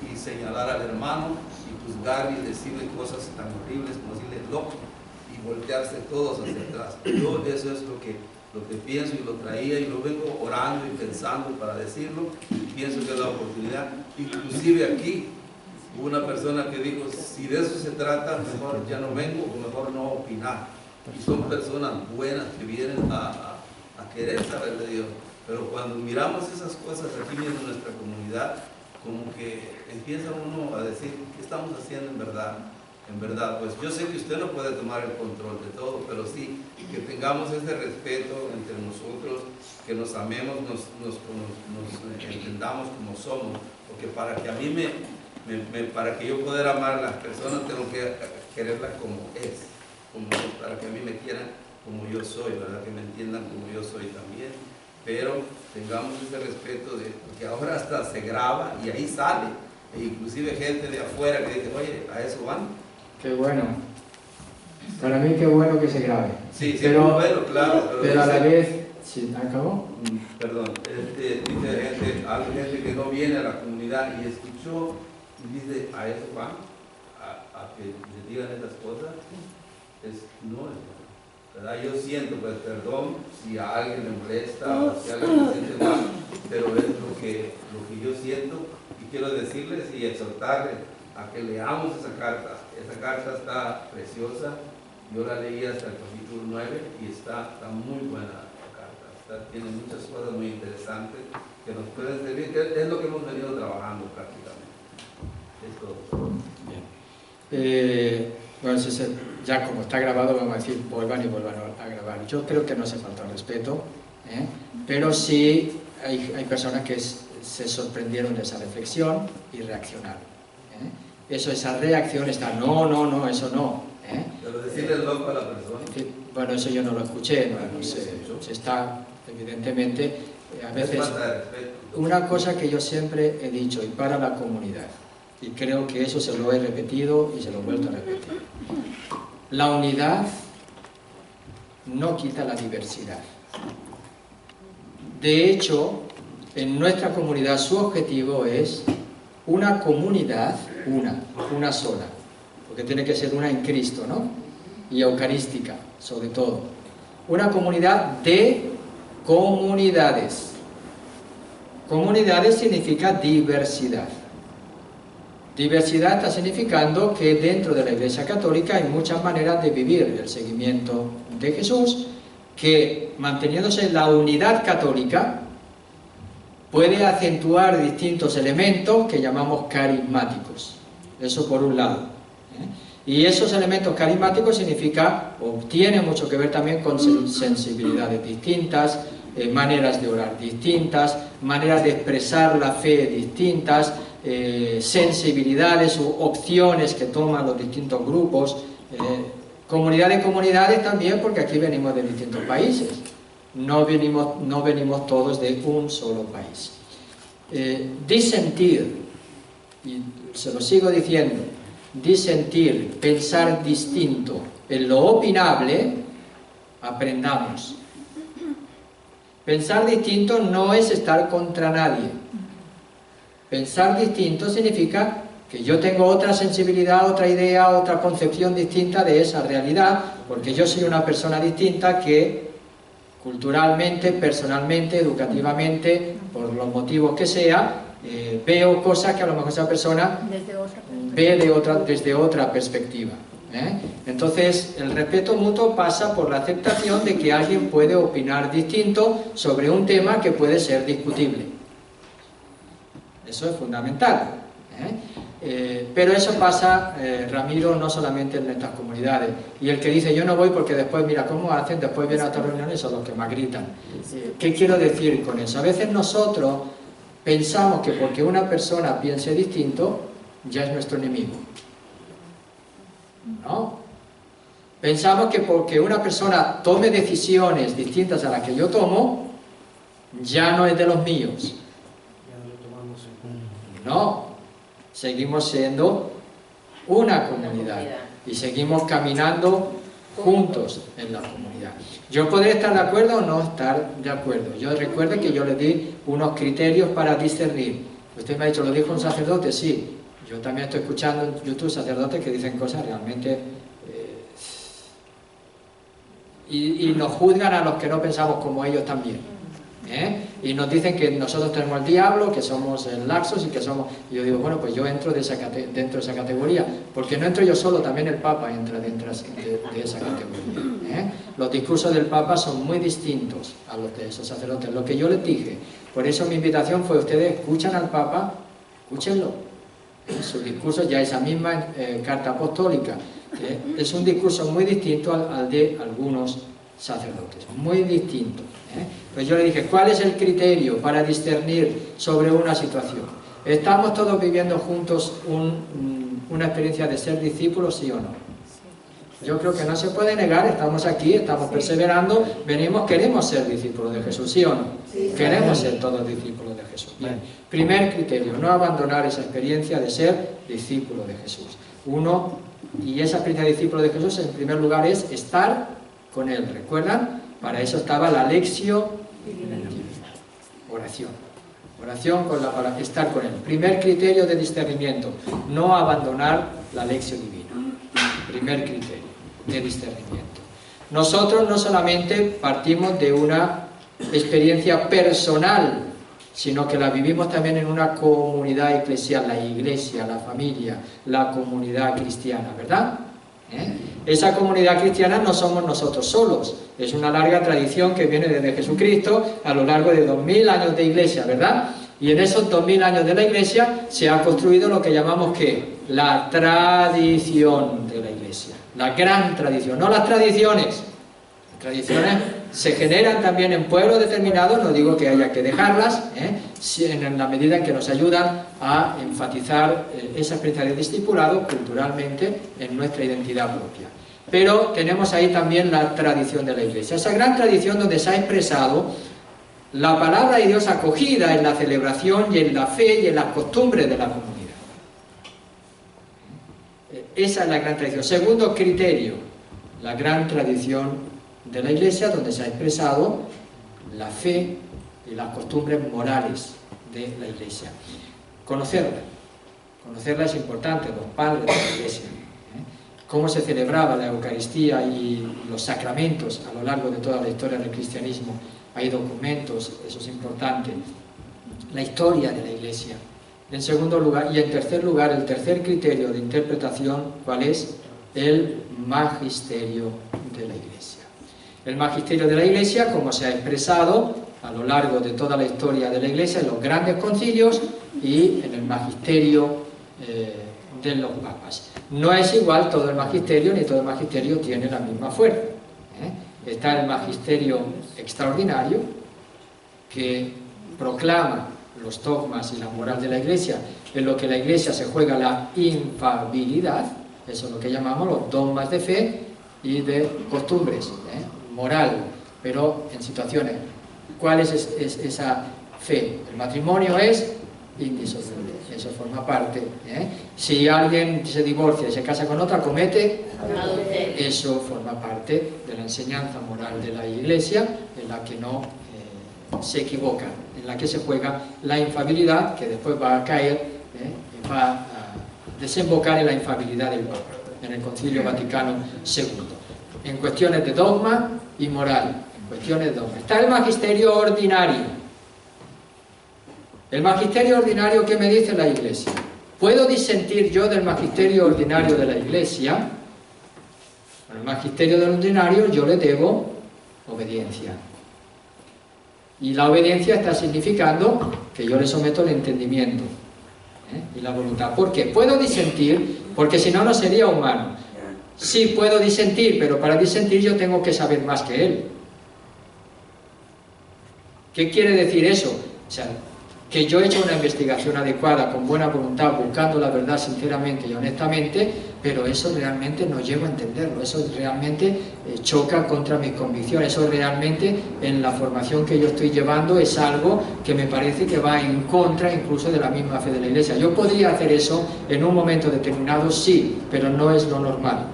y señalar al hermano y juzgar y decirle cosas tan horribles como decirle loco y voltearse todos hacia atrás. Yo eso es lo que pienso y lo traía y lo vengo orando y pensando para decirlo, y pienso que es la oportunidad. Inclusive aquí hubo una persona que dijo, si de eso se trata, mejor ya no vengo o mejor no opinar. Y son personas buenas que vienen a querer saber de Dios. Pero cuando miramos esas cosas aquí mismo en nuestra comunidad, como que empieza uno a decir, ¿qué estamos haciendo en verdad? En verdad, pues yo sé que usted no puede tomar el control de todo, pero sí que tengamos ese respeto entre nosotros, que nos amemos, nos entendamos como somos, porque para que a mí para que yo pueda amar a las personas tengo que quererlas como es, para que a mí me quieran como yo soy, ¿verdad? Que me entiendan como yo soy también. Pero tengamos ese respeto, porque ahora hasta se graba y ahí sale, e inclusive gente de afuera que dice, oye, ¿a eso van? Qué bueno. Para mí qué bueno que se grabe. Sí, pero, bueno, claro. Pero a la vez, ¿sí? ¿Acabó? Perdón, dice gente que no viene a la comunidad y escuchó y dice, ¿a eso van? ¿A que le digan esas cosas? No es bueno. ¿Verdad? Yo siento, pues perdón si a alguien le molesta o si a alguien se siente mal, pero es lo que yo siento y quiero decirles y exhortarles a que leamos esa carta. Esa carta está preciosa, yo la leí hasta el capítulo 9 y está muy buena la carta, tiene muchas cosas muy interesantes que nos pueden servir, que es lo que hemos venido trabajando prácticamente. Es todo. Bien. Bueno, ya como está grabado vamos a decir vuelvan a grabar. Yo creo que no hace falta respeto, pero sí hay personas que se sorprendieron de esa reflexión y reaccionaron. Esa reacción está, no, eso no. Pero decirle loco a la persona. Bueno, eso yo no lo escuché, no sé. Se está, evidentemente, a veces... Una cosa que yo siempre he dicho, y para la comunidad, y creo que eso se lo he repetido y se lo he vuelto a repetir. La unidad no quita la diversidad. De hecho, en nuestra comunidad su objetivo es una comunidad, una sola, porque tiene que ser una en Cristo, ¿no? Y eucarística, sobre todo. Una comunidad de comunidades. Comunidades significa diversidad. Diversidad está significando que dentro de la Iglesia Católica hay muchas maneras de vivir el seguimiento de Jesús, que manteniéndose la unidad católica puede acentuar distintos elementos que llamamos carismáticos. Eso por un lado. Y esos elementos carismáticos significa, o tiene mucho que ver también con sensibilidades distintas, maneras de orar distintas, maneras de expresar la fe distintas, sensibilidades u opciones que toman los distintos grupos, comunidad de comunidades también, porque aquí venimos de distintos países, no venimos todos de un solo país. Disentir, y se lo sigo diciendo, disentir, pensar distinto, en lo opinable, aprendamos. Pensar distinto no es estar contra nadie. Pensar distinto significa que yo tengo otra sensibilidad, otra idea, otra concepción distinta de esa realidad, porque yo soy una persona distinta que culturalmente, personalmente, educativamente, por los motivos que sea, veo cosas que a lo mejor esa persona ve desde otra perspectiva. Entonces, el respeto mutuo pasa por la aceptación de que alguien puede opinar distinto sobre un tema que puede ser discutible. Eso es fundamental. Pero eso pasa, Ramiro, no solamente en nuestras comunidades. Y el que dice yo no voy porque después mira cómo hacen, después vienen a otras reuniones, son los que más gritan. ¿Qué quiero decir con eso? A veces nosotros pensamos que porque una persona piense distinto ya es nuestro enemigo, ¿no? Pensamos que porque una persona tome decisiones distintas a las que yo tomo ya no es de los míos. No, seguimos siendo una comunidad y seguimos caminando juntos en la comunidad. Yo podré estar de acuerdo o no estar de acuerdo. Yo recuerdo que yo le di unos criterios para discernir. Usted me ha dicho, ¿lo dijo un sacerdote? Sí. Yo también estoy escuchando en YouTube sacerdotes que dicen cosas realmente... y nos juzgan a los que no pensamos como ellos también. Y nos dicen que nosotros tenemos el diablo, que somos laxos y que somos... Y yo digo, bueno, pues yo entro dentro de esa categoría, porque no entro yo solo, también el Papa entra dentro de esa categoría. Los discursos del Papa son muy distintos a los de esos sacerdotes. Lo que yo les dije, por eso mi invitación fue, ustedes escuchan al Papa, escúchenlo. Su discurso, ya esa misma carta apostólica, es un discurso muy distinto al de algunos sacerdotes, muy distinto. Pues yo le dije, ¿cuál es el criterio para discernir sobre una situación? ¿Estamos todos viviendo juntos una experiencia de ser discípulos, sí o no? Yo creo que no se puede negar, estamos aquí, estamos perseverando, venimos, queremos ser discípulos de Jesús, ¿sí o no? Sí. Queremos ser todos discípulos de Jesús. Bien. Primer criterio, no abandonar esa experiencia de ser discípulo de Jesús. Y esa experiencia de discípulo de Jesús, en primer lugar, es estar con Él. ¿Recuerdan? Para eso estaba la lección divina. Oración. Oración para estar con Él. Primer criterio de discernimiento, no abandonar la lección divina. Primer criterio de discernimiento. Nosotros no solamente partimos de una experiencia personal, sino que la vivimos también en una comunidad eclesial, la iglesia, la familia, la comunidad cristiana, ¿verdad? Esa comunidad cristiana no somos nosotros solos, es una larga tradición que viene desde Jesucristo a lo largo de 2000 años de iglesia, ¿verdad? Y en esos 2000 años de la iglesia se ha construido lo que llamamos ¿qué? La tradición de la iglesia, la gran tradición, no las tradiciones. Las tradiciones se generan también en pueblos determinados, no digo que haya que dejarlas, en la medida en que nos ayudan a enfatizar esa experiencia de discipulado culturalmente en nuestra identidad propia. Pero tenemos ahí también la tradición de la iglesia, esa gran tradición donde se ha expresado la palabra de Dios acogida en la celebración y en la fe y en las costumbres de la comunidad. Esa es la gran tradición. Segundo criterio, la gran tradición de la iglesia donde se ha expresado la fe y las costumbres morales de la iglesia. Conocerla es importante, los padres de la iglesia. Cómo se celebraba la Eucaristía y los sacramentos a lo largo de toda la historia del cristianismo. Hay documentos, eso es importante. La historia de la iglesia. En segundo lugar, y en tercer lugar, el tercer criterio de interpretación, ¿cuál es? El magisterio de la iglesia. El magisterio de la iglesia, como se ha expresado a lo largo de toda la historia de la iglesia, en los grandes concilios y en el magisterio de los papas. No es igual todo el magisterio, ni todo el magisterio tiene la misma fuerza. Está el magisterio extraordinario, que proclama los dogmas y la moral de la iglesia, en lo que la iglesia se juega la infalibilidad, eso es lo que llamamos los dogmas de fe y de costumbres, moral, pero en situaciones. ¿Cuál es esa fe? El matrimonio es indisoluble, eso forma parte. Si alguien se divorcia y se casa con otra, comete adulterio. Eso forma parte de la enseñanza moral de la iglesia, en la que no se equivoca, en la que se juega la infalibilidad, que después va a caer, va a desembocar en la infalibilidad del Papa, en el Concilio Vaticano II, en cuestiones de dogma y moral, en cuestiones de dogma. Está el magisterio ordinario. El magisterio ordinario, ¿qué me dice la iglesia? ¿Puedo disentir yo del magisterio ordinario de la iglesia? Al magisterio del ordinario yo le debo obediencia. Y la obediencia está significando que yo le someto el entendimiento. Y la voluntad. ¿Por qué? Puedo disentir, porque si no, no sería humano. Sí, puedo disentir, pero para disentir yo tengo que saber más que él. ¿Qué quiere decir eso? O sea, que yo he hecho una investigación adecuada, con buena voluntad, buscando la verdad sinceramente y honestamente, pero eso realmente no llego a entenderlo, eso realmente choca contra mis convicciones, eso realmente en la formación que yo estoy llevando es algo que me parece que va en contra incluso de la misma fe de la Iglesia. Yo podría hacer eso en un momento determinado, sí, pero no es lo normal.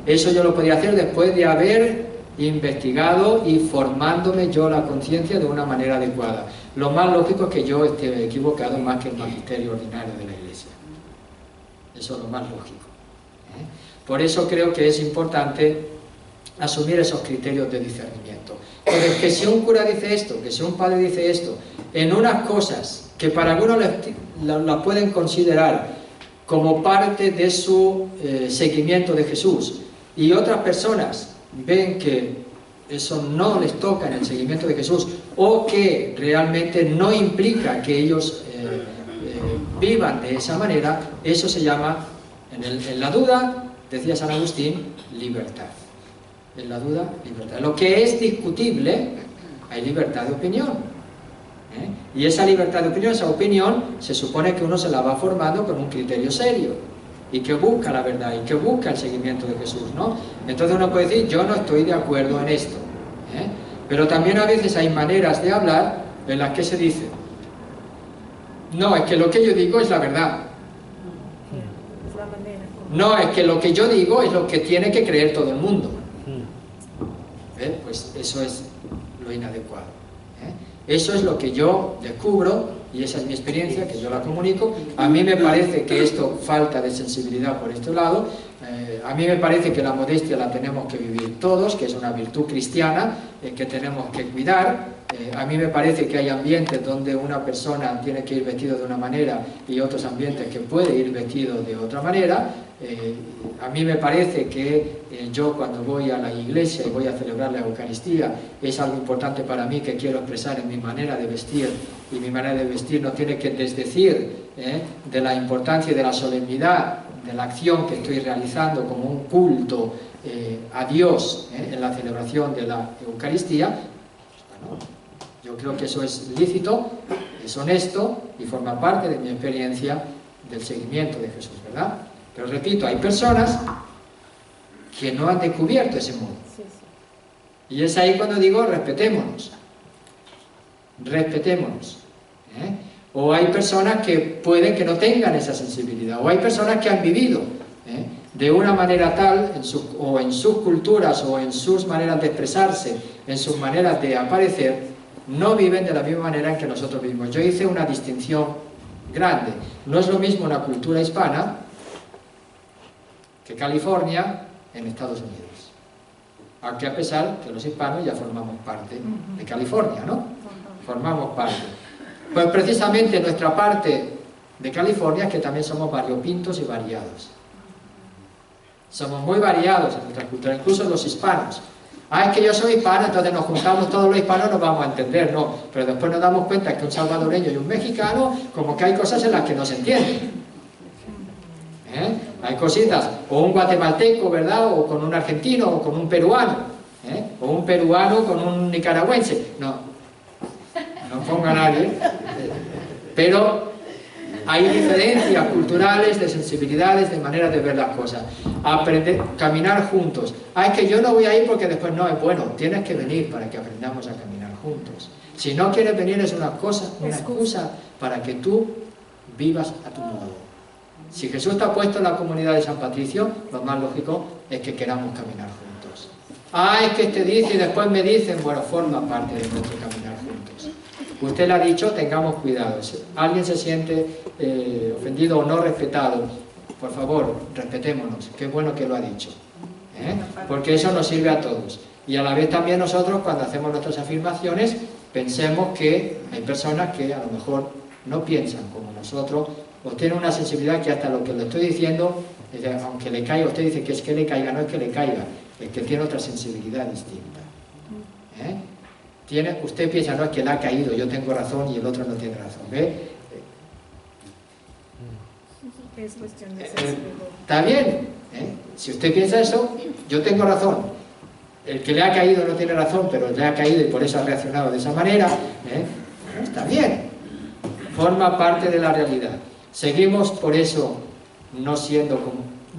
Eso yo lo podría hacer después de haber investigado y formándome yo la conciencia de una manera adecuada. Lo más lógico es que yo esté equivocado más que el magisterio ordinario de la Iglesia. Eso es lo más lógico. Por eso creo que es importante asumir esos criterios de discernimiento. Pero es que si un cura dice esto, que si un padre dice esto, en unas cosas que para algunos las pueden considerar como parte de su seguimiento de Jesús, y otras personas ven que eso no les toca en el seguimiento de Jesús, o que realmente no implica que ellos vivan de esa manera, eso se llama, en la duda, decía San Agustín, libertad. En la duda, libertad. Lo que es discutible, hay libertad de opinión. Y esa libertad de opinión, esa opinión, se supone que uno se la va formando con un criterio serio, y que busca la verdad, y que busca el seguimiento de Jesús, ¿no? Entonces uno puede decir, yo no estoy de acuerdo en esto, pero también a veces hay maneras de hablar en las que se dice, no, es que lo que yo digo es la verdad, no, es que lo que yo digo es lo que tiene que creer todo el mundo. Pues eso es lo inadecuado. Eso es lo que yo descubro, y esa es mi experiencia, que yo la comunico. A mí me parece que esto falta de sensibilidad por este lado. A mí me parece que la modestia la tenemos que vivir todos, que es una virtud cristiana que tenemos que cuidar. A mí me parece que hay ambientes donde una persona tiene que ir vestido de una manera y otros ambientes que puede ir vestido de otra manera. A mí me parece que yo cuando voy a la iglesia y voy a celebrar la Eucaristía es algo importante para mí que quiero expresar en mi manera de vestir, y mi manera de vestir no tiene que desdecir de la importancia y de la solemnidad de la acción que estoy realizando como un culto a Dios en la celebración de la Eucaristía. Bueno, yo creo que eso es lícito, es honesto y forma parte de mi experiencia del seguimiento de Jesús, ¿verdad? Pero repito, hay personas que no han descubierto ese modo. Y es ahí cuando digo, respetémonos. Respetémonos. O hay personas que pueden que no tengan esa sensibilidad, o hay personas que han vivido de una manera tal, o en sus culturas, o en sus maneras de expresarse, en sus maneras de aparecer, no viven de la misma manera en que nosotros vivimos. Yo hice una distinción grande. No es lo mismo una cultura hispana que California en Estados Unidos. Aunque a pesar que los hispanos ya formamos parte de California, ¿no? Formamos parte. Pues precisamente nuestra parte de California es que también somos variopintos y variados. Somos muy variados en nuestra cultura, incluso los hispanos. Es que yo soy hispano, entonces nos juntamos todos los hispanos, nos vamos a entender, no. Pero después nos damos cuenta que un salvadoreño y un mexicano, como que hay cosas en las que no se entienden. Hay cositas, o un guatemalteco, ¿verdad? O con un argentino, o con un peruano, o un peruano con un nicaragüense. No ponga a nadie, pero hay diferencias culturales, de sensibilidades, de maneras de ver las cosas. Aprender, caminar juntos. Es que yo no voy a ir porque después no, es bueno, tienes que venir para que aprendamos a caminar juntos. Si no quieres venir es una excusa para que tú vivas a tu modo. Si Jesús te ha puesto en la comunidad de San Patricio, lo más lógico es que queramos caminar juntos. Es que te dice y después me dicen, bueno, forma parte de nuestro caminar juntos. Usted le ha dicho, tengamos cuidado. Si alguien se siente ofendido o no respetado, por favor, respetémonos. Qué bueno que lo ha dicho. Porque eso nos sirve a todos. Y a la vez también nosotros, cuando hacemos nuestras afirmaciones, pensemos que hay personas que a lo mejor no piensan como nosotros, o tienen una sensibilidad que hasta lo que le estoy diciendo, aunque le caiga, usted dice que es que le caiga, no es que le caiga, es que tiene otra sensibilidad distinta. Usted piensa, no, es que le ha caído, yo tengo razón y el otro no tiene razón. Es cuestión de ser ciego. Está bien, si usted piensa eso, yo tengo razón. El que le ha caído no tiene razón, pero le ha caído y por eso ha reaccionado de esa manera, está bien, forma parte de la realidad. Seguimos por eso no siendo,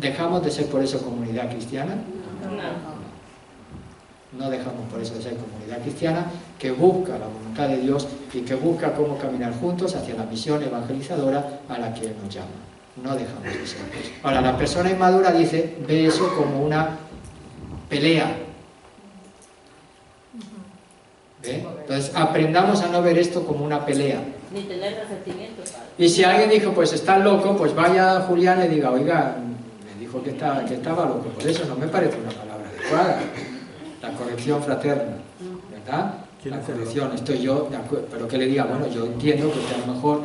dejamos de ser por eso comunidad cristiana. No dejamos por eso de ser comunidad cristiana que busca la voluntad de Dios y que busca cómo caminar juntos hacia la misión evangelizadora a la que Él nos llama. No dejamos de ser. Ahora, la persona inmadura dice, ve eso como una pelea. ¿Ve? Entonces, aprendamos a no ver esto como una pelea. Ni tener resentimiento, padre. Y si alguien dijo, pues está loco, pues vaya a Julián y le diga, oiga, me dijo que estaba loco, por eso no me parece una palabra adecuada. La corrección fraterna, ¿verdad? La corrección, estoy yo de acuerdo, pero que le diga, bueno, yo entiendo que usted a lo mejor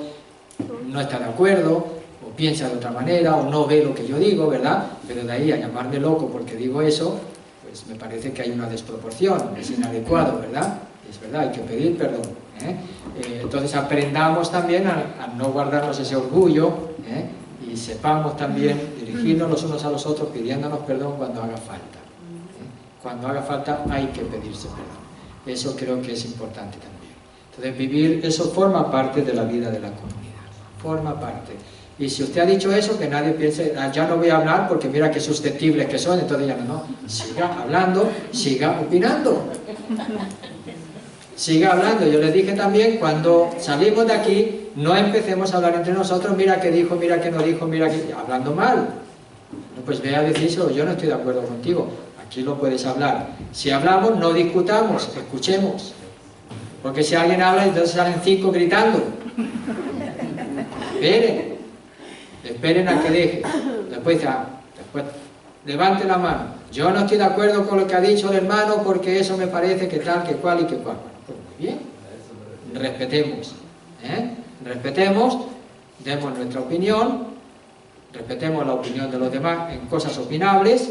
no está de acuerdo, o piensa de otra manera, o no ve lo que yo digo, ¿verdad? Pero de ahí a llamarme loco porque digo eso, pues me parece que hay una desproporción, es inadecuado, ¿verdad? Es verdad, hay que pedir perdón. Entonces aprendamos también a no guardarnos ese orgullo, y sepamos también dirigirnos los unos a los otros pidiéndonos perdón cuando haga falta. Cuando haga falta hay que pedirse perdón. Eso creo que es importante también. Entonces vivir, eso forma parte de la vida de la comunidad. Forma parte. Y si usted ha dicho eso, que nadie piense, ya no voy a hablar porque mira qué susceptibles que son, entonces ya no. Siga hablando, siga opinando. Siga hablando. Yo les dije también, cuando salimos de aquí, no empecemos a hablar entre nosotros, mira qué dijo, mira qué no dijo, mira qué... Hablando mal. Pues ve a decírselo, yo no estoy de acuerdo contigo. Aquí lo puedes hablar. Si hablamos, no discutamos, escuchemos. Porque si alguien habla, entonces salen 5 gritando. Esperen a que deje. Después levante la mano. Yo no estoy de acuerdo con lo que ha dicho el hermano porque eso me parece que tal, que cual y que cual. Bueno, pues muy bien. Respetemos. Respetemos, demos nuestra opinión, respetemos la opinión de los demás en cosas opinables.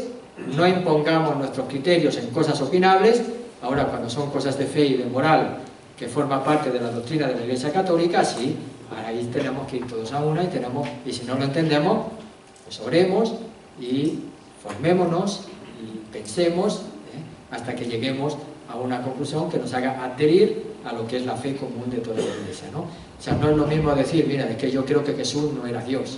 No impongamos nuestros criterios en cosas opinables. Ahora, cuando son cosas de fe y de moral que forman parte de la doctrina de la Iglesia Católica, sí, ahí tenemos que ir todos a una y si no lo entendemos, pues oremos y formémonos y pensemos hasta que lleguemos a una conclusión que nos haga adherir a lo que es la fe común de toda la Iglesia, ¿no? O sea, no es lo mismo decir, mira, es que yo creo que Jesús no era Dios.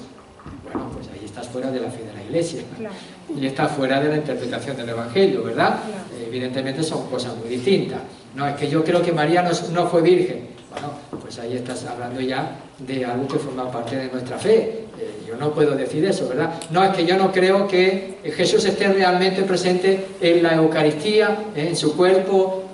Bueno, pues ahí estás fuera de la fe de la Iglesia. Claro. Y estás fuera de la interpretación del Evangelio, ¿verdad? Claro. Evidentemente son cosas muy distintas. No, es que yo creo que María no fue virgen. Bueno, pues ahí estás hablando ya de algo que forma parte de nuestra fe. Yo no puedo decir eso, ¿verdad? No, es que yo no creo que Jesús esté realmente presente en la Eucaristía, en su cuerpo,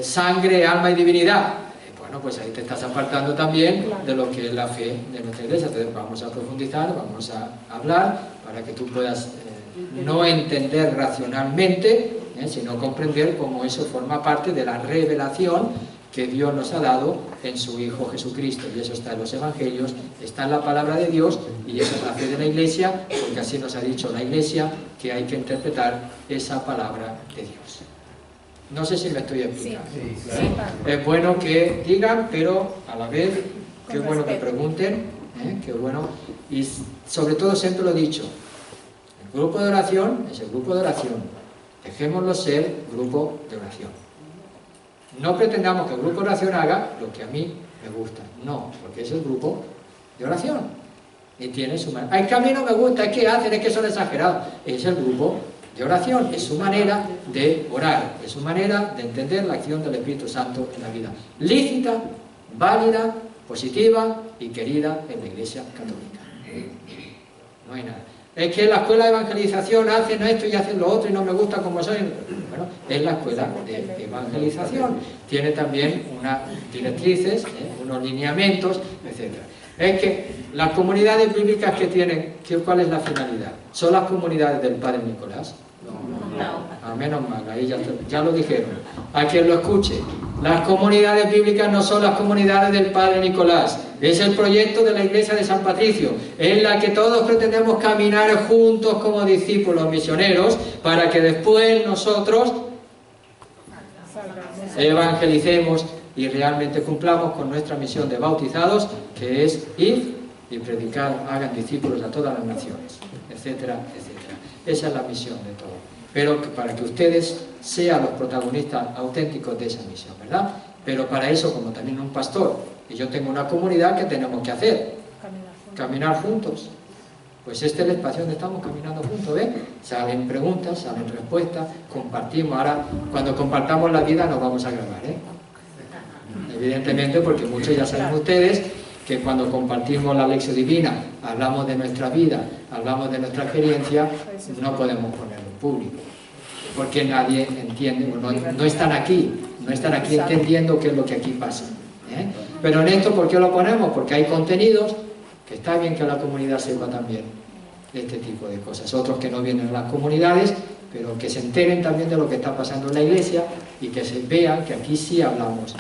sangre, alma y divinidad. Bueno, pues ahí te estás apartando también de lo que es la fe de nuestra Iglesia. Entonces vamos a profundizar, vamos a hablar para que tú puedas no entender racionalmente, sino comprender cómo eso forma parte de la revelación que Dios nos ha dado en su Hijo Jesucristo. Y eso está en los Evangelios, está en la palabra de Dios, y eso es la fe de la Iglesia, porque así nos ha dicho la Iglesia que hay que interpretar esa palabra de Dios. No sé si me estoy explicando. Sí, claro. Es bueno que digan, pero a la vez, qué bueno que pregunten, qué bueno. Y sobre todo siempre lo he dicho, el grupo de oración es el grupo de oración. Dejémoslo ser grupo de oración. No pretendamos que el grupo de oración haga lo que a mí me gusta. No, porque es el grupo de oración. Y tiene su manera. Es que a mí no me gusta, es que hacen, es que son exagerados. Es el grupo de oración, es su manera de orar, es su manera de entender la acción del Espíritu Santo en la vida. Lícita, válida, positiva y querida en la Iglesia Católica. No hay nada. Es que la escuela de evangelización hacen esto y hacen lo otro y no me gusta como soy. Bueno, es la escuela de evangelización. Tiene también unas directrices, unos lineamientos, etc. Es que las comunidades bíblicas que tienen, ¿cuál es la finalidad? ¿Son las comunidades del Padre Nicolás? No. A menos mal, ahí ya lo dijeron. A quien lo escuche. Las comunidades bíblicas no son las comunidades del Padre Nicolás. Es el proyecto de la Iglesia de San Patricio, en la que todos pretendemos caminar juntos como discípulos misioneros para que después nosotros evangelicemos y realmente cumplamos con nuestra misión de bautizados, que es ir y predicar, hagan discípulos a todas las naciones, etcétera, etcétera. Esa es la misión de todo. Pero para que ustedes sean los protagonistas auténticos de esa misión, ¿verdad? Pero para eso, como también un pastor, y yo tengo una comunidad, ¿qué tenemos que hacer? Caminar juntos. Pues este es el espacio donde estamos caminando juntos, ¿ves? Salen preguntas, salen respuestas, compartimos. Ahora, cuando compartamos la vida nos vamos a grabar, ¿eh? Evidentemente, porque muchos ya saben ustedes que cuando compartimos la lección divina, hablamos de nuestra vida, hablamos de nuestra experiencia, no podemos ponerlo en público, porque nadie entiende, no están aquí entendiendo qué es lo que aquí pasa, ¿eh? Pero en esto, ¿por qué lo ponemos? Porque hay contenidos que está bien que la comunidad sepa también este tipo de cosas. Otros que no vienen a las comunidades, pero que se enteren también de lo que está pasando en la iglesia y que se vean que aquí sí hablamos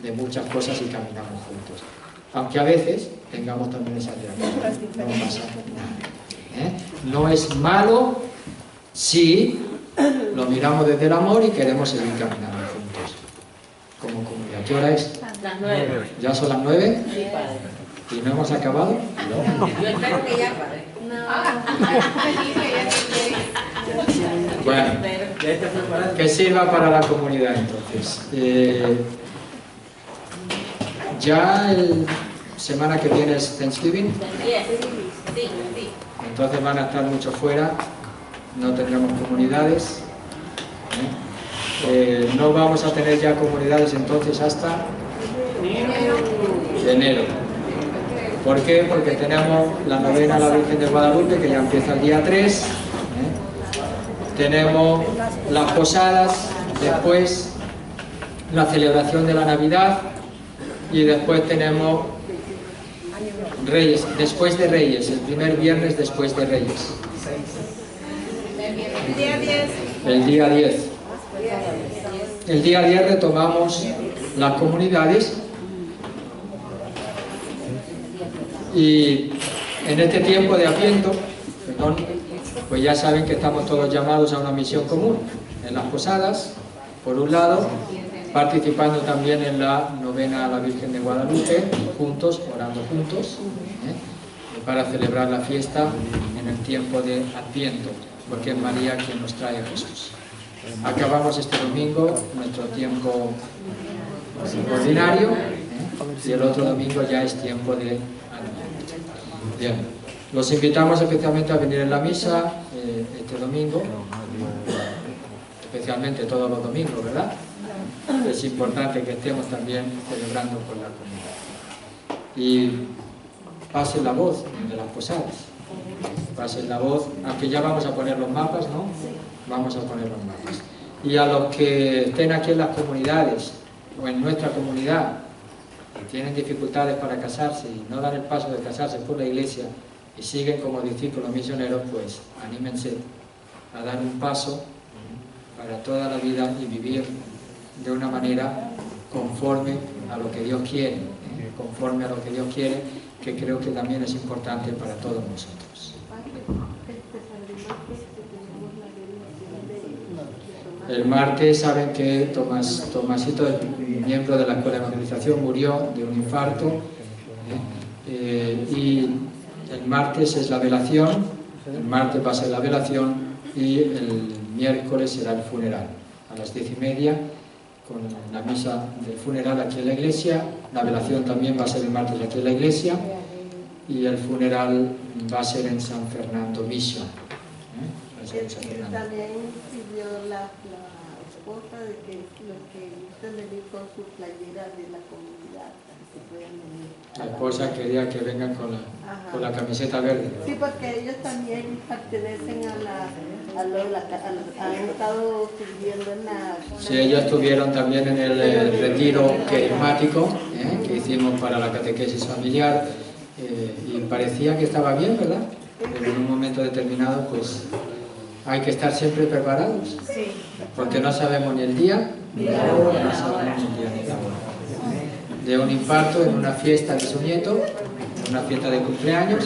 de muchas cosas y caminamos juntos. Aunque a veces tengamos también esa dialéctica, no pasa nada, ¿eh? No es malo si lo miramos desde el amor y queremos seguir caminando juntos como comunidad. ¿Qué hora es? Las 9. ¿Ya son las 9? Sí, padre. ¿Y no hemos acabado? Yo espero que ya, padre. Bueno, que sirva para la comunidad entonces. Ya el semana que viene es Thanksgiving, Sí. entonces van a estar muchos fuera, no tendremos comunidades, ¿eh? No vamos a tener ya comunidades entonces hasta enero. ¿Por qué? Porque tenemos la novena a la Virgen de Guadalupe, que ya empieza el día 3, ¿eh? Tenemos las posadas, después la celebración de la Navidad, y después tenemos Reyes, después de Reyes, el primer viernes después de Reyes. El día 10. El día 10 retomamos las comunidades y en este tiempo de Adviento, pues ya saben que estamos todos llamados a una misión común en las posadas, por un lado, participando también en la novena a la Virgen de Guadalupe, juntos, orando juntos, para celebrar la fiesta en el tiempo de Adviento, porque es María quien nos trae a Jesús. Acabamos este domingo nuestro tiempo ordinario, y el otro domingo ya es tiempo de Adviento. Bien, los invitamos especialmente a venir en la misa este domingo, especialmente todos los domingos, ¿verdad? Es importante que estemos también celebrando con la comunidad. Y pasen la voz de las posadas. Pasen la voz, aunque ya vamos a poner los mapas, ¿no? Vamos a poner los mapas. Y a los que estén aquí en las comunidades o en nuestra comunidad y tienen dificultades para casarse y no dan el paso de casarse por la iglesia y siguen como discípulos misioneros, pues anímense a dar un paso para toda la vida y vivir de una manera conforme a lo que Dios quiere, conforme a lo que Dios quiere, que creo que también es importante para todos nosotros. El martes saben que Tomasito, el miembro de la Escuela de Evangelización, murió de un infarto, y el martes es la velación, el martes va a ser la velación y el miércoles será el funeral a las 10:30, con la misa del funeral aquí en la iglesia. La velación también va a ser el martes aquí en la iglesia y el funeral va a ser en San Fernando Mission. También pidió la esposa de que los que gusten venir con su playera de la comunidad, que puedan venir. La esposa quería que vengan con la camiseta verde. Sí, porque ellos también pertenecen han estado sirviendo en la... Sí, ellos estuvieron también en el retiro querigmático que hicimos para la catequesis familiar, y parecía que estaba bien, ¿verdad? Pero en un momento determinado, pues hay que estar siempre preparados, porque no sabemos ni el día ni la hora, no sabemos ni el día ni la hora. De un infarto en una fiesta de su nieto, en una fiesta de cumpleaños,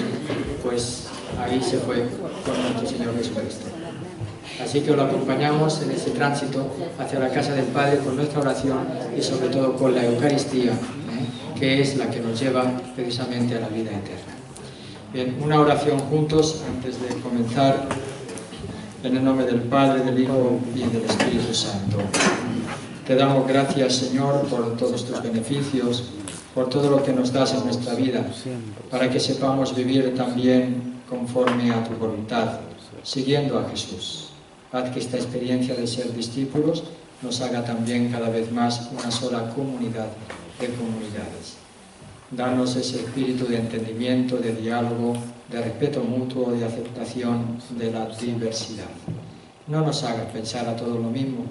pues ahí se fue con nuestro Señor Jesucristo. Así que lo acompañamos en ese tránsito hacia la casa del Padre con nuestra oración y sobre todo con la Eucaristía, que es la que nos lleva precisamente a la vida eterna. Bien, una oración juntos antes de comenzar. En el nombre del Padre, del Hijo y del Espíritu Santo. Te damos gracias, Señor, por todos tus beneficios, por todo lo que nos das en nuestra vida, para que sepamos vivir también conforme a tu voluntad, siguiendo a Jesús. Haz que esta experiencia de ser discípulos nos haga también cada vez más una sola comunidad de comunidades. Danos ese espíritu de entendimiento, de diálogo, de respeto mutuo, de aceptación de la diversidad. No nos hagas pensar a todos lo mismo,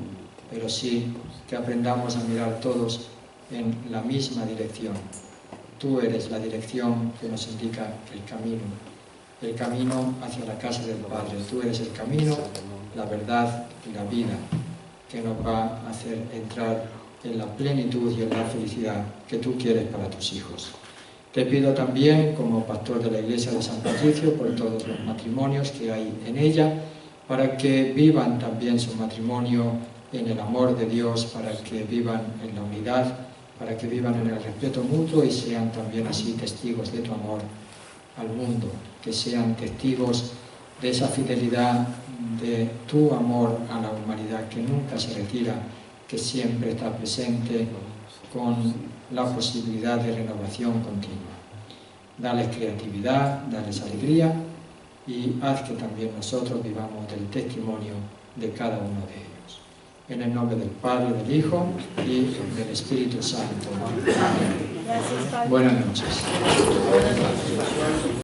pero sí que aprendamos a mirar todos en la misma dirección. Tú eres la dirección que nos indica el camino hacia la casa del Padre. Tú eres el camino, la verdad y la vida, que nos va a hacer entrar en la plenitud y en la felicidad que tú quieres para tus hijos. Te pido también, como pastor de la Iglesia de San Patricio, por todos los matrimonios que hay en ella, para que vivan también su matrimonio en el amor de Dios, para que vivan en la unidad, para que vivan en el respeto mutuo y sean también así testigos de tu amor al mundo, que sean testigos de esa fidelidad, de tu amor a la humanidad que nunca se retira, que siempre está presente con la posibilidad de renovación continua. Dales creatividad, dales alegría y haz que también nosotros vivamos del testimonio de cada uno de ellos. En el nombre del Padre, del Hijo y del Espíritu Santo. Amén. Buenas noches.